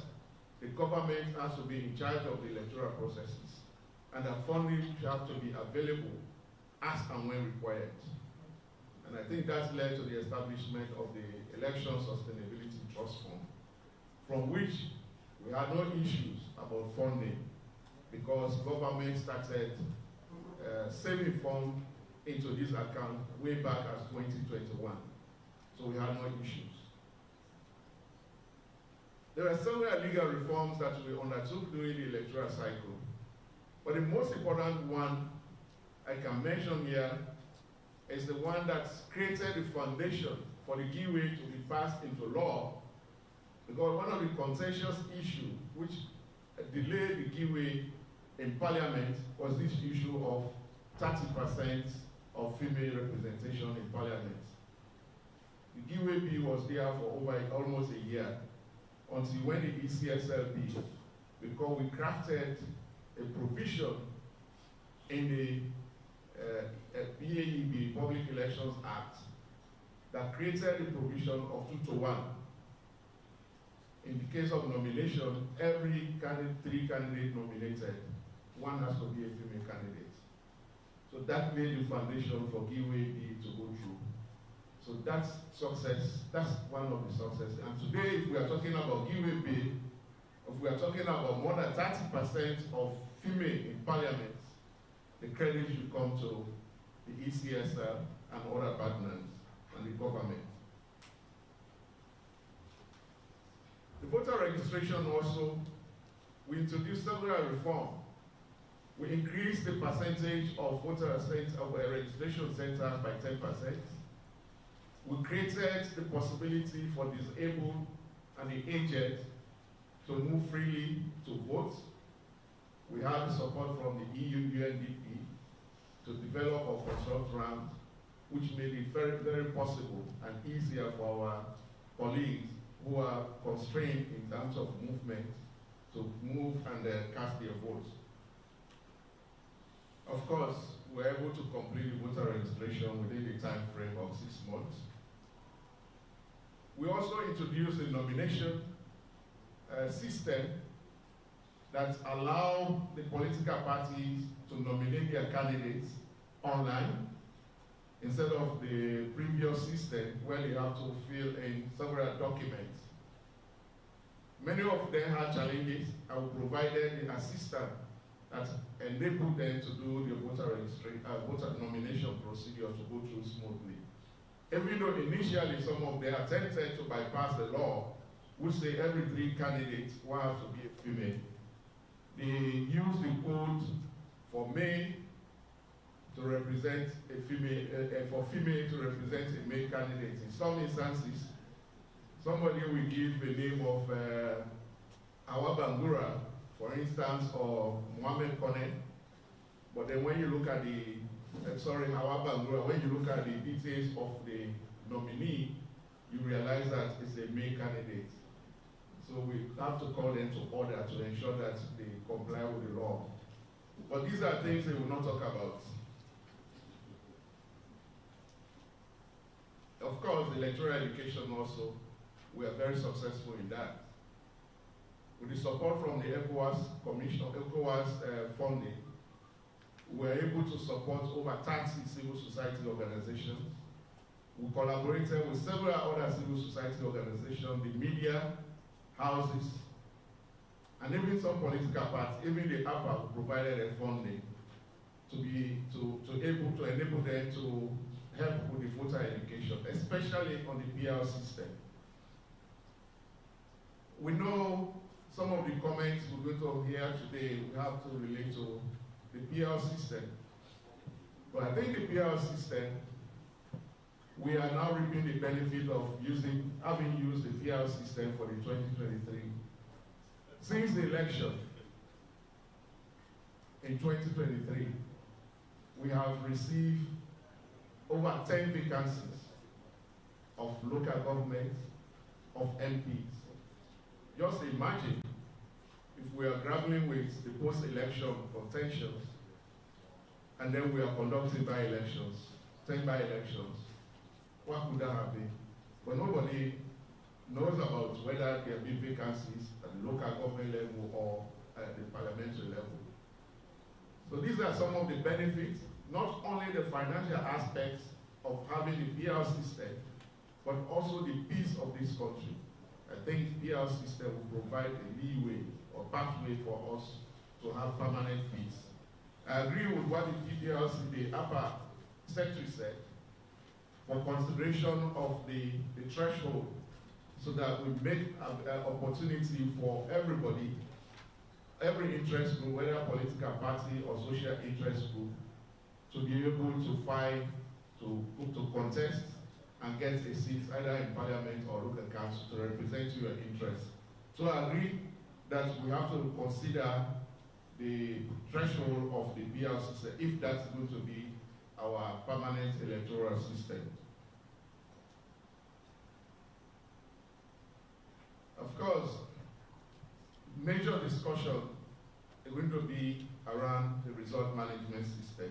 the government has to be in charge of the electoral processes and that funding should have to be available as and when required. And I think that's led to the establishment of the Election Sustainability Trust Fund, from which we had no issues about funding because government started saving funds into this account way back as 2021. So we had no issues. There are several legal reforms that we undertook during the electoral cycle. But the most important one I can mention here is the one that created the foundation for the giveaway to be passed into law, because one of the contentious issues which delayed the giveaway in Parliament was this issue of 30% of female representation in Parliament. The giveaway bill was there for over almost a year, until when the Ecsl bill, because we crafted a provision in the PAEB, Public Elections Act, that created a provision of 2-to-1. In the case of nomination, every three candidates nominated, one has to be a female candidate. So that laid the foundation for giveaway bill to go through. So that's success, that's one of the successes. And today, if we are talking about giveaway bill, if we are talking about more than 30% of female in Parliament, the credit should come to the ECSR and other partners and the government. The voter registration also, we introduced several reforms. We increased the percentage of registration centers by 10%. We created the possibility for disabled and the aged to move freely to vote. We have the support from the EU UNDP to develop or construct ramps, which made it very, very possible and easier for our colleagues who are constrained in terms of movement to move and cast their votes. Of course, we're able to complete the voter registration within the time frame of 6 months. We also introduced a nomination system that allow the political parties to nominate their candidates online instead of the previous system where they have to fill in several documents. Many of them had challenges, and we provided the assistance that enabled them to do the voter nomination procedure to go through smoothly. Even though initially some of them attempted to bypass the law, which say every 3 candidates will have to be a female, they use the code for male to represent a female, for female to represent a male candidate. In some instances, somebody will give the name of Awa Bangura, for instance, or Mohammed Kone, but then when you look at the, Awa Bangura, when you look at the details of the nominee, you realize that it's a male candidate. So we have to call them to order to ensure that they comply with the law. But these are things they will not talk about. Of course, the electoral education also, we are very successful in that. With the support from the ECOWAS Commission, funding, we were able to support over 30 civil society organizations. We collaborated with several other civil society organizations, the media houses, and And even some political parties, even the APA provided a funding to enable them to help with the voter education, especially on the PR system. We know some of the comments we're going to hear today, we have to relate to the PR system. But I think the PR system, we are now reaping the benefit of having used the PR system for the 2023. Since the election in 2023, we have received over 10 vacancies of local government, of MPs. Just imagine if we are grappling with the post-election contentions, and then we are conducting by-elections, 10 by-elections. What could that have been? But nobody knows about whether there will be vacancies at the local government level or at the parliamentary level. So these are some of the benefits, not only the financial aspects of having the PR system, but also the peace of this country. I think the PR system will provide a leeway or pathway for us to have permanent peace. I agree with what the upper secretary said, for consideration of the threshold, so that we make an opportunity for everybody, every interest group, whether political party or social interest group, to be able to fight, to contest and get a seat either in parliament or local council to represent your interests. So I agree that we have to consider the threshold of the PR system if that's going to be our permanent electoral system. Of course, major discussion is going to be around the result management system.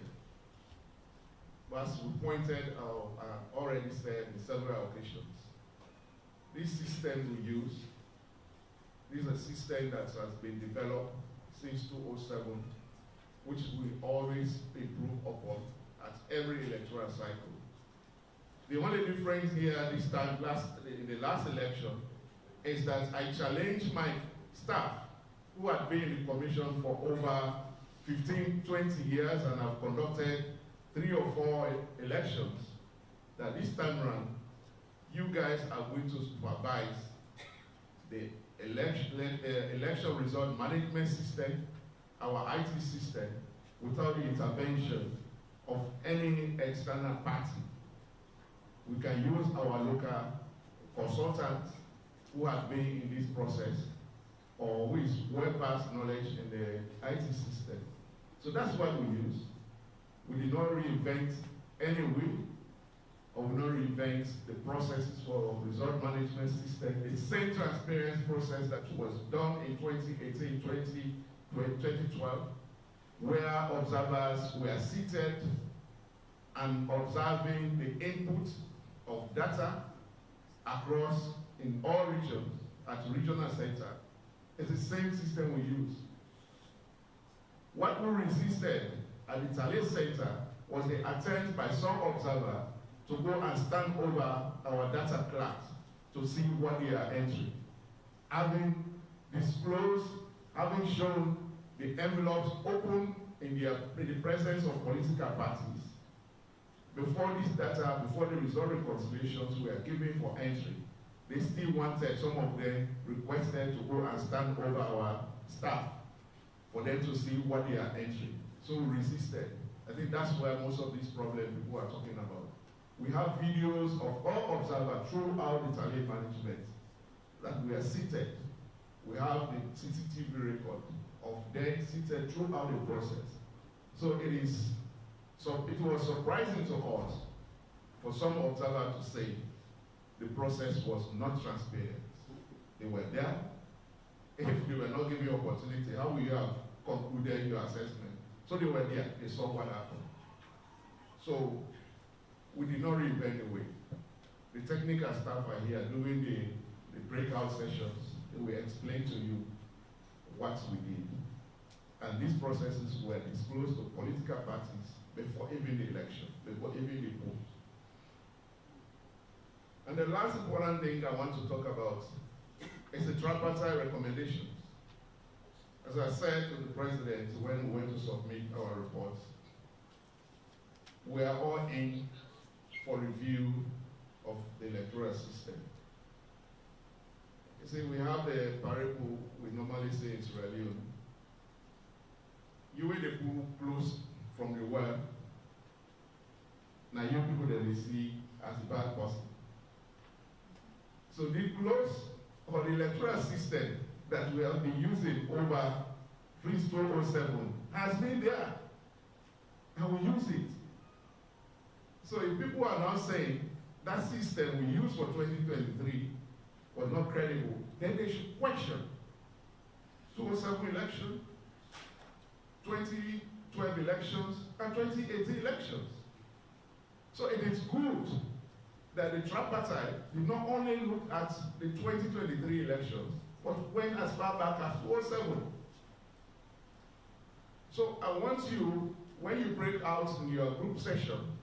But as we pointed out, already said in several occasions, this system we use, this is a system that has been developed since 2007, which we always improve upon at every electoral cycle. The only difference here this time, in the last election, is that I challenged my staff who had been in the commission for over 15, 20 years and have conducted 3 or 4 elections, that this time around, you guys are going to supervise the election result management system, our IT system, without the intervention of any external party. We can use our local consultants who have been in this process or who is well-versed knowledge in the IT system. So that's what we use. We did not reinvent any wheel, or we did not reinvent the processes for result management system. The same transparency process that was done in 2018, 2012, where observers were seated and observing the input of data across in all regions at regional center. It's the same system we use. What we resisted at the Tale Center was the attempt by some observer to go and stand over our data clerks to see what they are entering. Having disclosed, having shown the envelopes open in the presence of political parties, before this data, before the result reconciliations were given for entry, they still wanted, some of them requested to go and stand over our staff for them to see what they are entering. So we resisted. I think that's where most of these problems people are talking about. We have videos of all observers throughout the Tale management that we are seated. We have the CCTV record of them seated throughout the process. So it was surprising to us for some observers to say the process was not transparent. They were there. If they were not given opportunity, how will you have concluded your assessment? So they were there. They saw what happened. So we did not reinvent the way. The technical staff are here doing the breakout sessions. They will explain to you what we did. And these processes were disclosed to political parties before even the election, before even the polls. And the last important thing I want to talk about is the tripartite recommendations. As I said to the President when we went to submit our reports, we are all in for review of the electoral system. You see, we have the parable we normally say in Sierra Leone. You will the pool close from the well. Now you people that we see as a bad person. So the close or the electoral system that we have been using over 307 has been there. And we use it. So if people are now saying that system we used for 2023 was not credible, then they should question 207 election, 2012 elections, and 2018 elections. So it is good that the tripartite did not only look at the 2023 elections, but went as far back as 2007. So I want you, when you break out in your group session,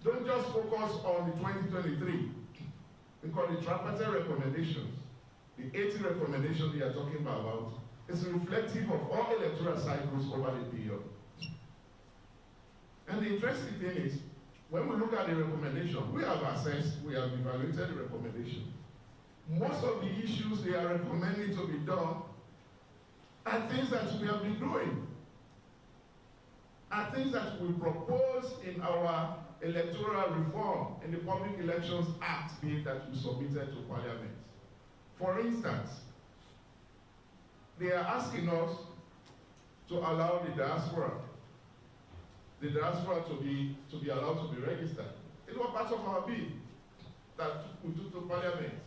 don't just focus on the 2023, because the tripartite recommendations, the 80 recommendations we are talking about, is reflective of all electoral cycles over the period. And the interesting thing is, when we look at the recommendation, we have assessed, we have evaluated the recommendation. Most of the issues they are recommending to be done are things that we have been doing, are things that we propose in our electoral reform in the Public Elections Act bill that we submitted to Parliament. For instance, they are asking us to allow the diaspora to be allowed to be registered. It was part of our bill that we took to Parliament.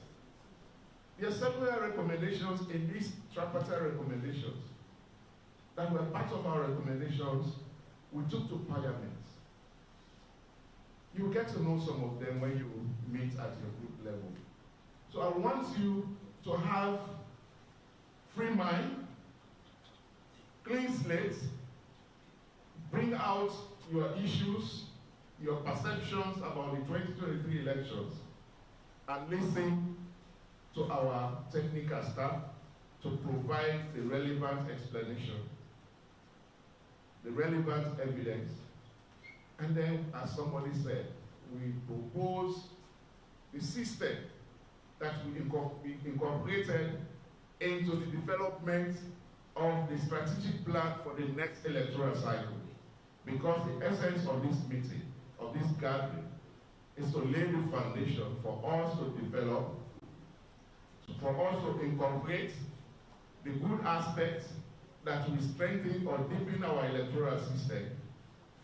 There are several recommendations in these tripartite recommendations that were part of our recommendations we took to Parliament. You get to know some of them when you meet at your group level. So I want you to have free mind, clean slate, bring out your issues, your perceptions about the 2023 elections, and listen to our technical staff to provide the relevant explanation, the relevant evidence. And then, as somebody said, we propose the system that we incorporated into the development of the strategic plan for the next electoral cycle. Because the essence of this meeting, of this gathering, is to lay the foundation for us to develop, for us to incorporate the good aspects that will strengthen or deepen our electoral system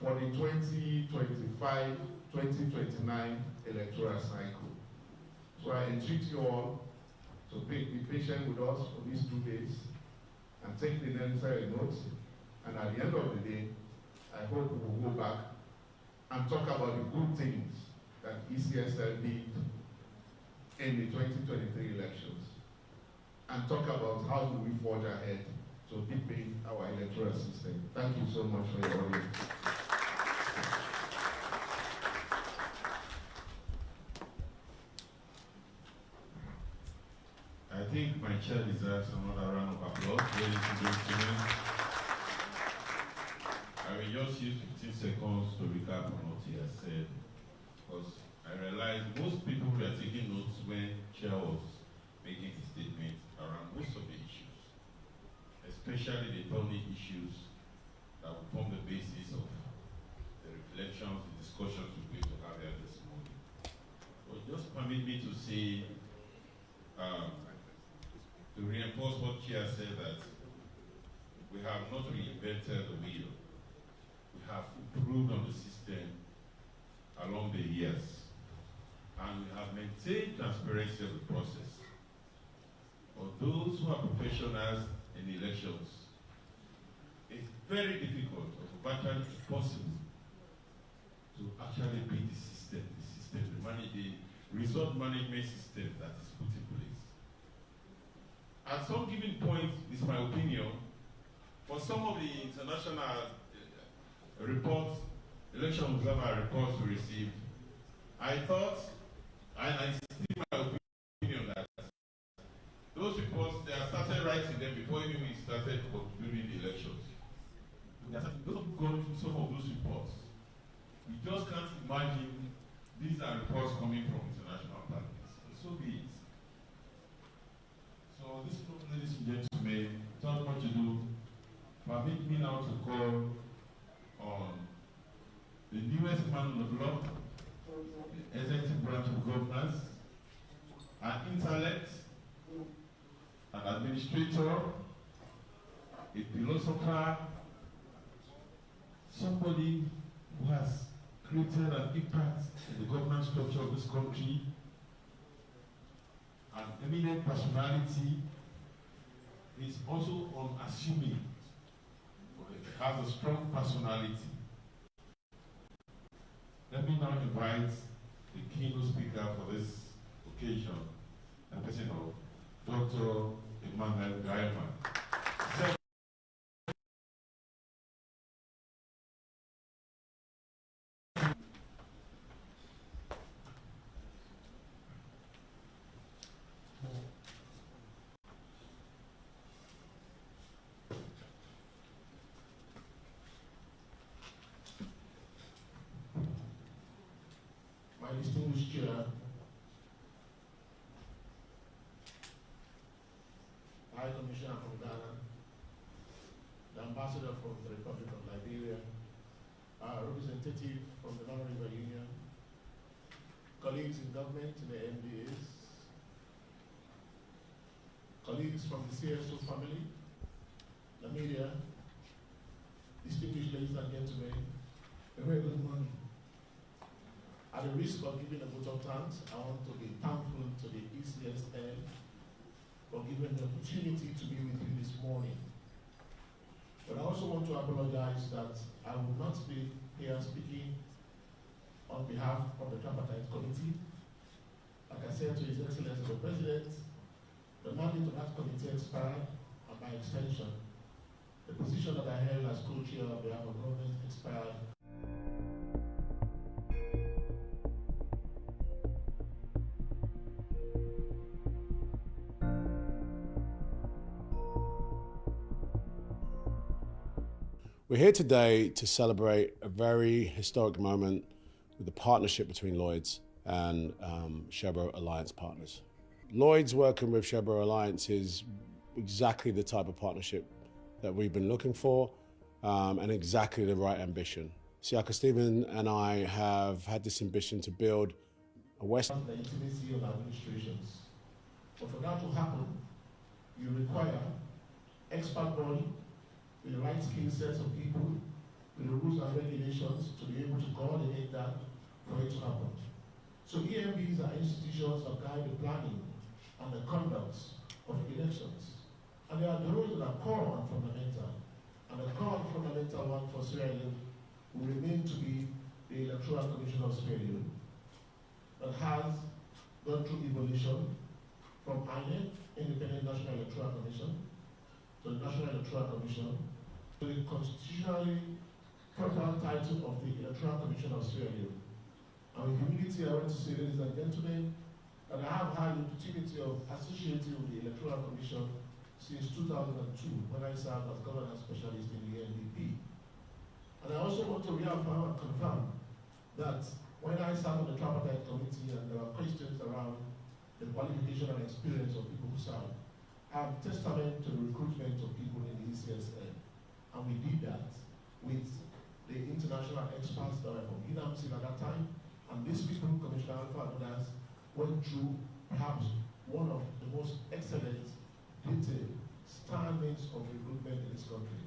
for the 2025-2029 electoral cycle. So I entreat you all to be patient with us for these 2 days and take the necessary notes. And at the end of the day, I hope we will go back and talk about the good things that ECSL did in the 2023 elections, and talk about how do we forge ahead to deepen our electoral system. Thank you so much for your audience. I think my chair deserves another round of applause, ladies and gentlemen. I will just use 15 seconds to recap on what he has said, because I realize most people were taking notes when Chair was making his statement around most of the issues, especially the thorny issues that will form the basis of the reflections, the discussions we're going to have here this morning. But just permit me to say, to reinforce what Chair said, that we have not reinvented the wheel. We have improved on the system along the years, and we have maintained transparency of the process. For those who are professionals in elections, it's very difficult, or virtually impossible, to actually beat the system, the result management system that is put in place. At some given point, it's my opinion, for some of the international reports, election observer reports we received, I thought, and I still my opinion, that those reports, they are started right insights in them before even we started during the elections. We have gone through some of those reports. We just can't imagine these are reports coming from international parties. So be it. So this, ladies and gentlemen, without much ado, permit me now to call on the newest man on the block, the executive branch of governance, an intellect, an administrator, a philosopher, somebody who has created an impact in the governance structure of this country, an eminent personality, is also unassuming, but has a strong personality. Let me now invite the keynote speaker for this occasion, the person of Dr. Emmanuel Gaiman. My distinguished chair, High Commissioner from Ghana, the Ambassador from the Republic of Liberia, our representative from the Non-River Union, colleagues in government, the MDAs, colleagues from the CSO family, the media, distinguished ladies and gentlemen, a very good morning. At the risk of giving a vote of thanks, I want to be thankful to the ECSL for giving the opportunity to be with you this morning. But I also want to apologize that I will not be here speaking on behalf of the Tripartite Committee. Like I said to His Excellency the President, the mandate of that committee expired, and by extension, the position that I held as co-chair on behalf of government expired. We're here today to celebrate a very historic moment with the partnership between Lloyds and Chevro Alliance partners. Lloyds working with Chevro Alliance is exactly the type of partnership that we've been looking for and exactly the right ambition. Siaka Stephen and I have had this ambition to build a West. The intimacy of administrations. But for that to happen, you require expert body, with the right skill sets of people, with the rules and regulations to be able to coordinate that for it to happen. So EMBs are institutions that guide the planning and the conduct of elections. And there are those that are core and fundamental. And the core and fundamental one for Sierra Leone will remain to be the Electoral Commission of Sierra Leone, that has gone through evolution from INEC, Independent National Electoral Commission, to the National Electoral Commission, to the constitutionally proper title of the Electoral Commission of Sierra Leone. And with humility, I want to say, ladies and gentlemen, that I have had the opportunity of associating with the Electoral Commission since 2002, when I served as governance specialist in the NDP. And I also want to reaffirm and confirm that when I sat on the Tripartite Committee and there were questions around the qualification and experience of people who serve, I am testament to the recruitment of people in the ECSL. And we did that with the international experts that were from UNAMSIL at that time. And these people, Commissioner Alpha and others, went through perhaps one of the most excellent, detailed standards of recruitment in this country.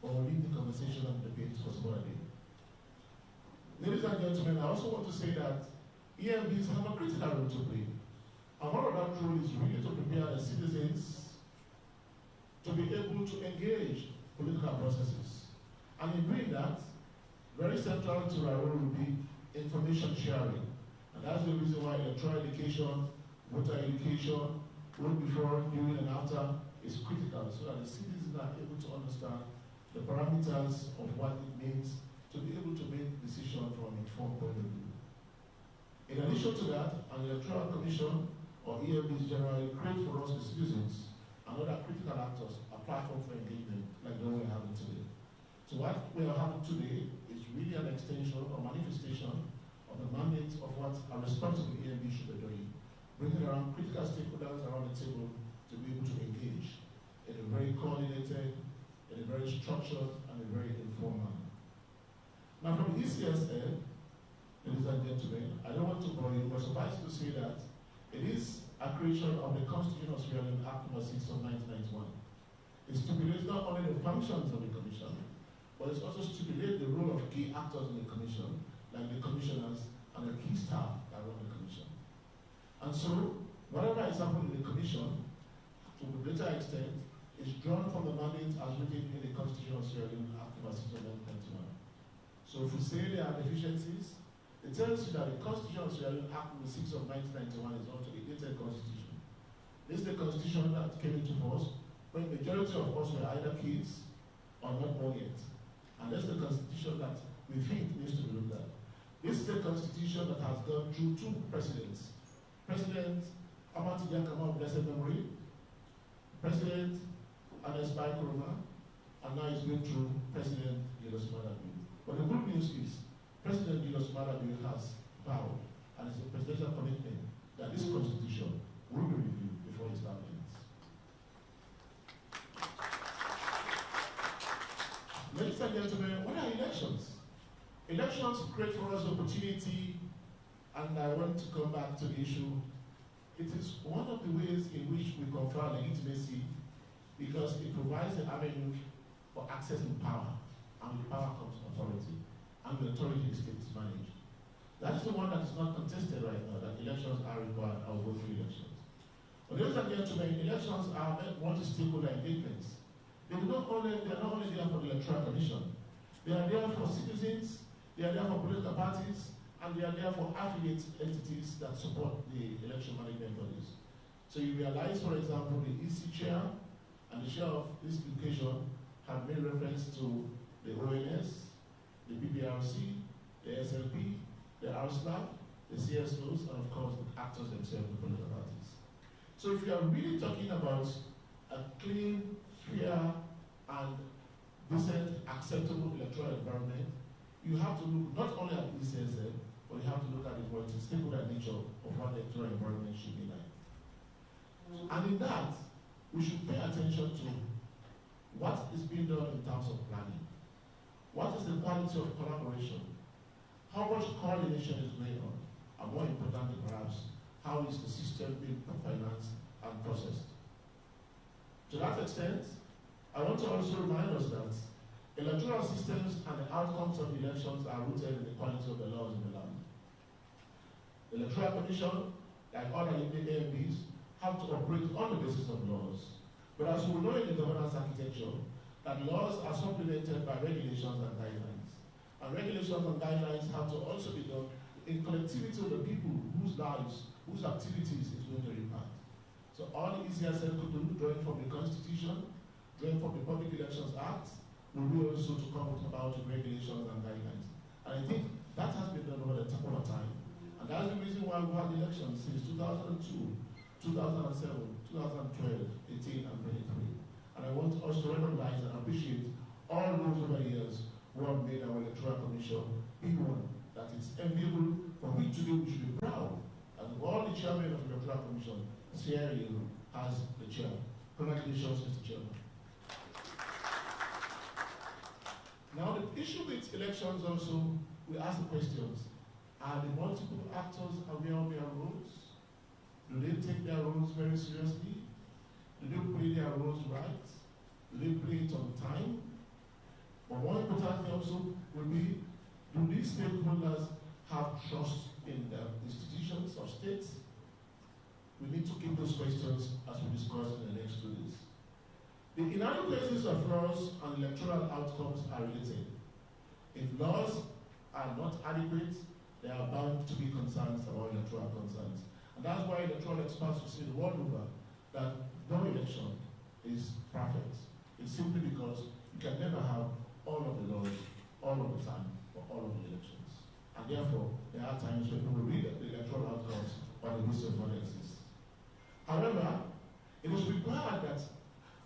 But we'll leave the conversation and debate for some other day. Ladies and gentlemen, I also want to say that EMBs have a critical role to play. And one of that role is really to prepare the citizens to be able to engage political processes. And in doing that, very central to our role will be information sharing. And that's the reason why electoral education, voter education, both before, during, and after is critical, so that the citizens are able to understand the parameters of what it means to be able to make decisions from an informed point of view. In addition to that, an electoral commission or EMB is generally great for us, the citizens, and and other critical actors a platform for engagement like the one we're having today. So what we are having today is really an extension or manifestation of the mandate of what a responsible EMB should be doing, bringing around critical stakeholders around the table to be able to engage in a very coordinated, in a very structured, and a very informed manner. Now from ECSL, ladies and gentlemen, I don't want to bore you, but suffice to say that it is a creation of the Constitution of Sierra Leone Act No. 6 of 1991. It stipulates not only the functions of the Commission, but it also stipulates the role of key actors in the Commission, like the commissioners and the key staff that run the Commission. And so, whatever is happening in the Commission, to a greater extent, is drawn from the mandate as written in the Constitution of Sierra Leone Act No. 6 of 1991. So if we say there are deficiencies, it tells you that the Constitution of Sierra Leone Act No. 6 of 1991 is also a dated constitution. This is the constitution that came into force when the majority of us were either kids or not born yet. And that's the constitution that we think needs to be looked at. This is the constitution that has gone through two presidents. President Amati Yankama of blessed memory, President Ernest Bai Koroma, and now he's going through President Julius Maada Bio. But the good news is, President Julius Maada Bio has vowed, and it's a presidential commitment, that this constitution will be reviewed before its term ends. Ladies and gentlemen, what are elections? Elections create for us opportunity, and I want to come back to the issue. It is one of the ways in which we confer legitimacy because it provides the avenue for accessing power, and with power comes authority, and the authority the state is managed. That is the one that is not contested right now, that elections are required. I will go through elections. But ladies and gentlemen, elections are multi-stakeholder engagements. They are not only there for the Electoral Commission. They are there for citizens, they are there for political parties, and they are there for affiliate entities that support the election management bodies. So you realize, for example, the EC chair and the chair of this occasion have made reference to the ONS, the BBRC, the SLP, the RSLAP, the CSOs, and of course the actors themselves, the political parties. So if you are really talking about a clean, fair, and decent, acceptable electoral environment, you have to look not only at ECSL, but you have to look at the multi-stakeholder nature of what the electoral environment should be like. And in that, we should pay attention to what is being done in terms of planning. What is the quality of collaboration? How much coordination is going on? And more importantly, perhaps, how is the system being financed and processed? To that extent, I want to also remind us that electoral systems and the outcomes of elections are rooted in the quality of the laws in the land. The Electoral Commission, like other AMBs, have to operate on the basis of laws. But as we know in the governance architecture, that laws are supplemented by regulations and guidelines. And regulations and guidelines have to also be done in connectivity with the people whose lives, whose activities is going to impact. So all the ECSL could do, drawing from the Constitution, drawing from the Public Elections Act, will be also to come about regulations and guidelines. And I think that has been done over time. And that's the reason why we've had elections since 2002, 2007, 2012, 18, and 23. And I want us to recognize and appreciate all those over the years who have made our Electoral Commission be one that is enviable, for which today we should be proud. And of all the chairmen of the Electoral Commission, Sierra Leone has the chair. Congratulations, Mr. Chairman. Now, the issue with elections also, we ask the questions. Are the multiple actors aware of their roles? Do they take their roles very seriously? Do they play their roles right? Do they play it on time? But more importantly also will be, do these stakeholders have trust in the institutions of states? We need to keep those questions as we discuss in the next 2 days. The inadequacies of laws and electoral outcomes are related. If laws are not adequate, there are bound to be concerns about electoral concerns. And that's why electoral experts will say the world over that no election is perfect. It's simply because you can never have all of the laws, all of the time, for all of the elections. And therefore, there are times when people read the electoral outcomes on the basis of what exists. However, it is required that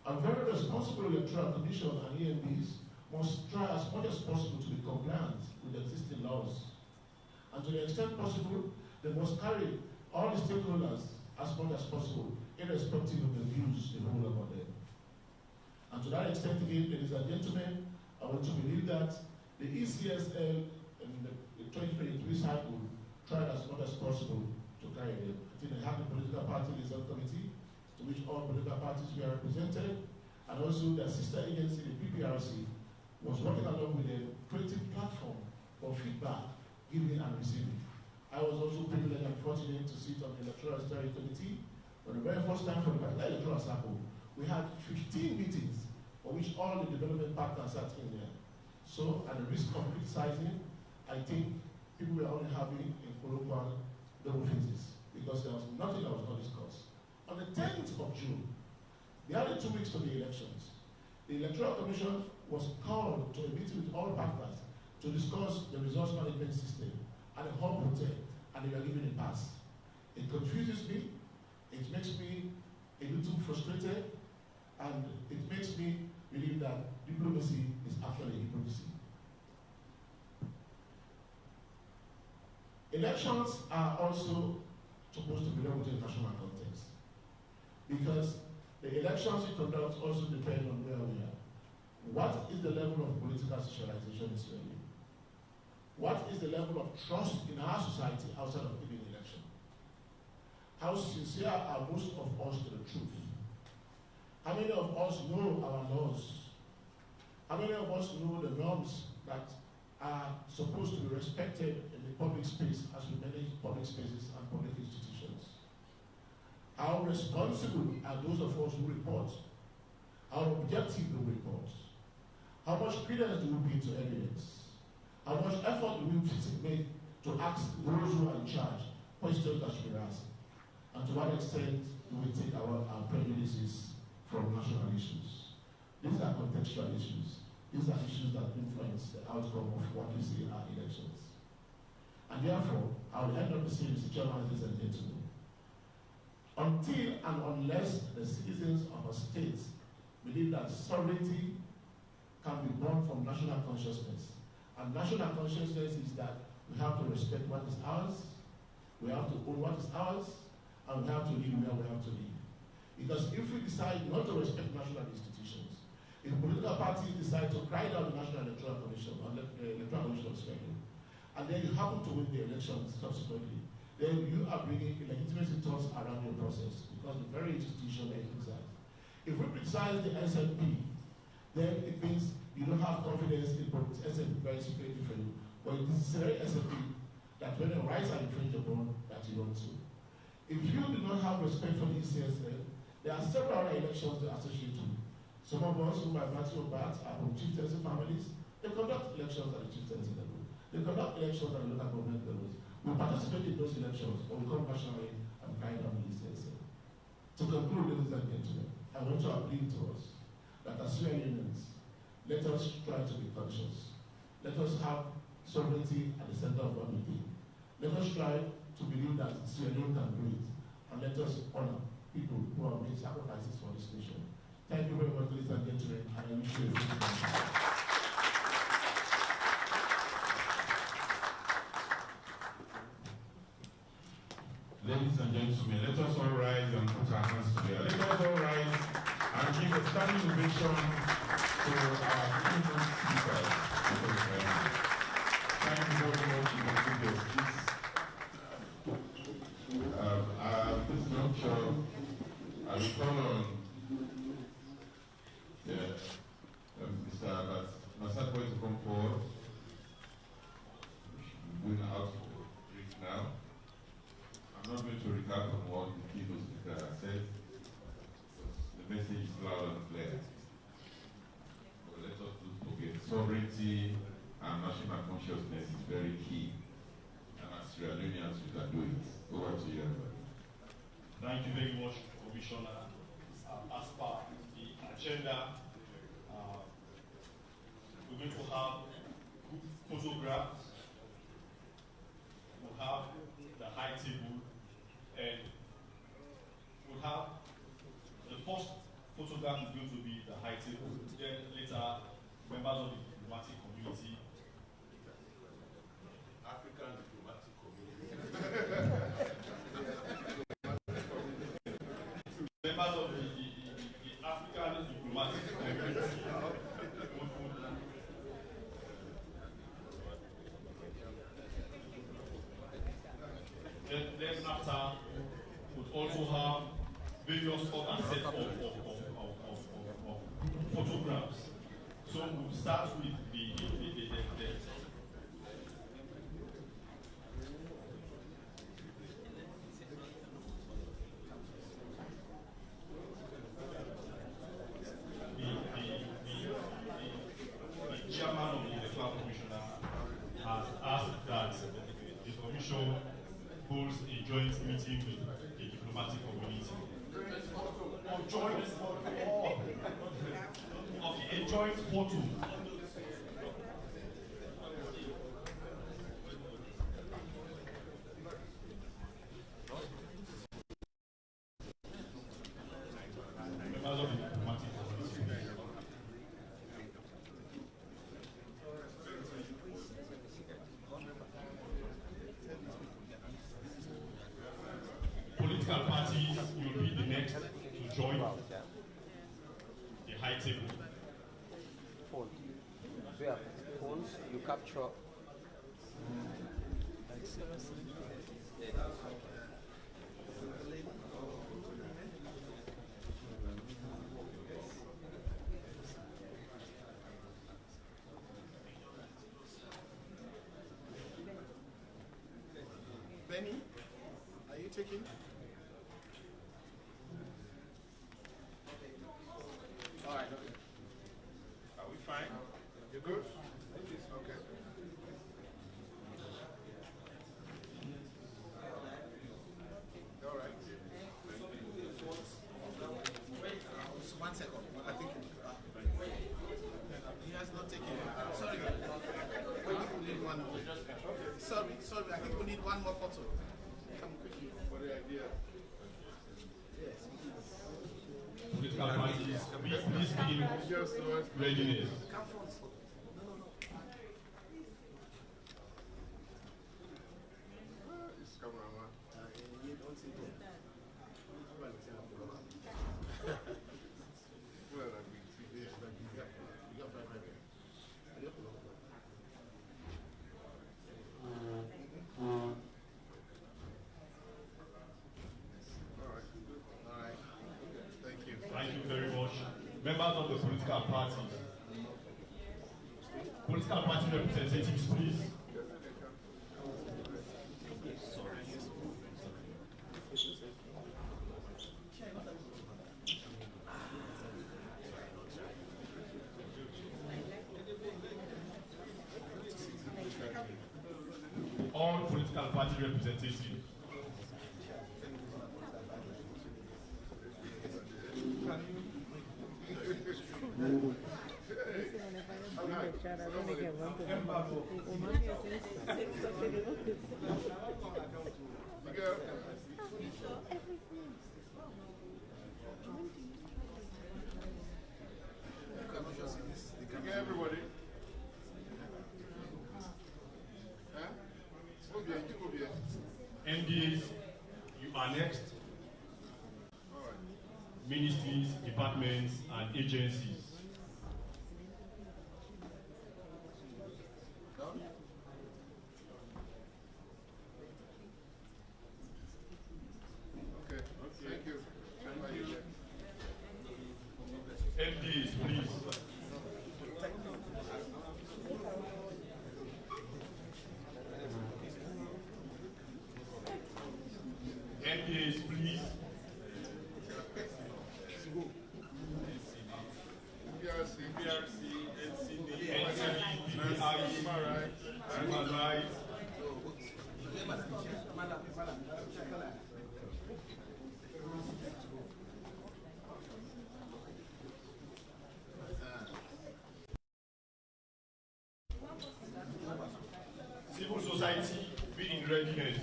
A very responsible electoral commission and EMBs must try as much as possible to be compliant with existing laws. And to the extent possible, they must carry all the stakeholders as much as possible, irrespective of the views they hold about them. And to that extent, again, ladies and gentlemen, I want to believe that the ECSL in the 2023 cycle tried as much as possible to carry them. I think they had the political party liaison committee, to which all political parties were represented, and also their sister agency, the PPRC, was working along with them, creating platform for feedback, giving and receiving. I was also privileged and fortunate to sit on the Electoral Steering Committee. For the very first time for the electoral cycle, we had 15 meetings for which all the development partners sat in there. So, at the risk of criticizing, I think people were only having in colloquial double faces because there was nothing that was not discussed. On the 10th of June, the other 2 weeks to the elections, the Electoral Commission was called to a meeting with all partners to discuss the resource management system and the whole project, and they were given a pass. It confuses me, it makes me a little frustrated, and it makes me believe that diplomacy is actually hypocrisy. Elections are also supposed to belong to a national context, because the elections we conduct also depend on where we are. What is the level of political socialization in Sierra Leone? What is the level of trust in our society outside of even election? How sincere are most of us to the truth? How many of us know our laws? How many of us know the norms that are supposed to be respected in the public space as we manage public spaces and public institutions? How responsible are those of us who report? How objective do we report? How much credence do we pay to evidence? How much effort do we make to ask those who are in charge questions that should be asked? And to what extent do we take our prejudices from national issues? These are contextual issues. These are issues that influence the outcome of what we see in our elections. And therefore, I will end up saying, Mr. Chairman, ladies and gentlemen, until and unless the citizens of a state believe that sovereignty can be born from national consciousness, and national consciousness is that we have to respect what is ours, we have to own what is ours, and we have to live where we have to live. Because if we decide not to respect national institutions, if political parties decide to cry down the National Electoral Commission, or the Electoral Commission of Sierra Leone, and then you happen to win the elections subsequently, then you are bringing illegitimacy thoughts around your process, because the very institution that you criticize. If we criticize the SNP, then it means you don't have confidence in SNP very security for you. But it is very SNP that when the rights are infringed upon, that you want to. If you do not have respect for the ECSL, there are several other elections to associate to. Some of us who by virtue of birth are from chieftaincy families, they conduct elections at the chieftaincy level. They conduct elections at the local government levels. We participate in those elections, but we come nationally and guide on the ECSL. To conclude, ladies and gentlemen, I want to appeal to us that as Sierra Leoneans, let us try to be conscious. Let us have sovereignty at the center of what we do. Let us try to believe that Sierra Leone can do it. And let us honor people who have made sacrifices for this nation. Thank you very much, ladies and gentlemen, and I wish you a good day. Ladies and gentlemen, let us all rise and put our hands together. Let us all rise and give a standing ovation to our keynote speakers. Thank you very much for your speech. This juncture, I will call on Mr. Masakwe to come forward. We're going out for break now. I'm not going to recap on what the keynote speaker has said, because the message is loud and clear. But let us not forget, sovereignty and national consciousness is very key. And as Sierra Leoneans, we can do it. Over to you, everybody. Thank you very much, Commissioner. As per the agenda, we're going to have photographs, we'll have the high table, and we'll have the first photograph is going to be members of the diplomatic community, African diplomatic community. members of the African diplomatic community. Then after, would also have various other sets of photographs. So we'll start with the chairman of the Electoral Commissioner has asked that the commission holds a joint meeting with the diplomatic community. A joint photo. Members of the diplomatic community. Political parties, you'll be the next to join the high table. Phone. We have phones, you capture. Benny, are you taking? All right, okay. Are we fine? You good? Okay. All right. One second. I think he has not taken it. Sorry. I think we need one more. Sorry. I think we need one more photo. Come quickly. For the idea. Yes. Political parties, please begin readiness. Come front. It's cameraman. You don't see that. Well, I mean, All right. Thank you. Thank you very much. Members of the political parties. Political party representatives, please. All political party representatives. everybody. Huh? MDs, you are next. All right. Ministries, departments, and agencies. Done? Okay. Thank you. Thank you. MDs, please. MDs, please. Human rights. Civil society, be in readiness.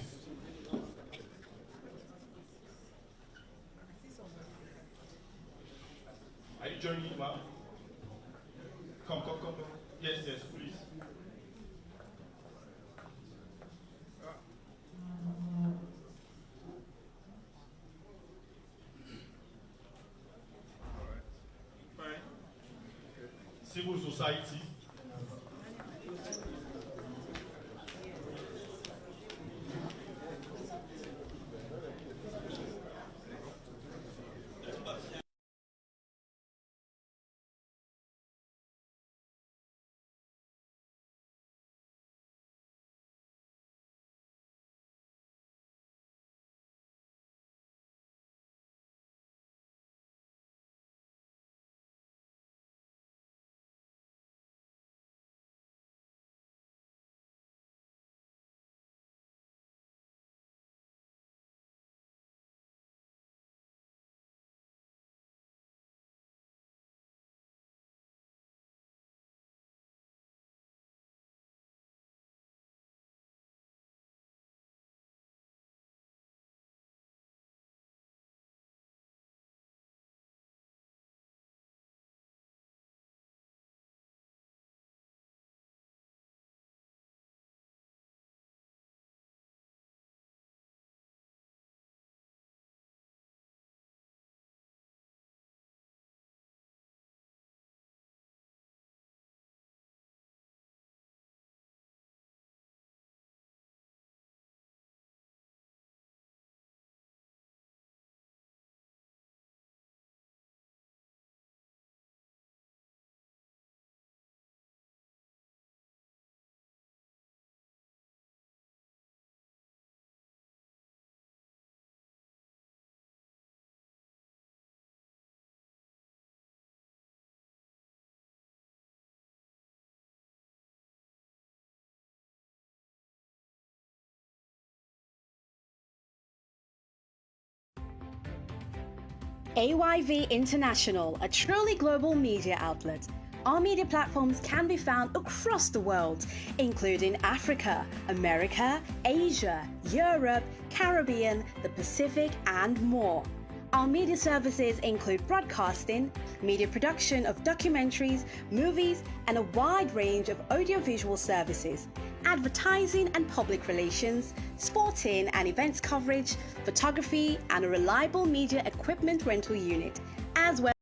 Are you joining, ma'am? Come. Yes, please. Fine. Civil society. AYV International, a truly global media outlet. Our media platforms can be found across the world, including Africa, America, Asia, Europe, Caribbean, the Pacific, and more. Our media services include broadcasting, media production of documentaries, movies, and a wide range of audiovisual services, advertising and public relations, sporting and events coverage, photography, and a reliable media equipment rental unit, as well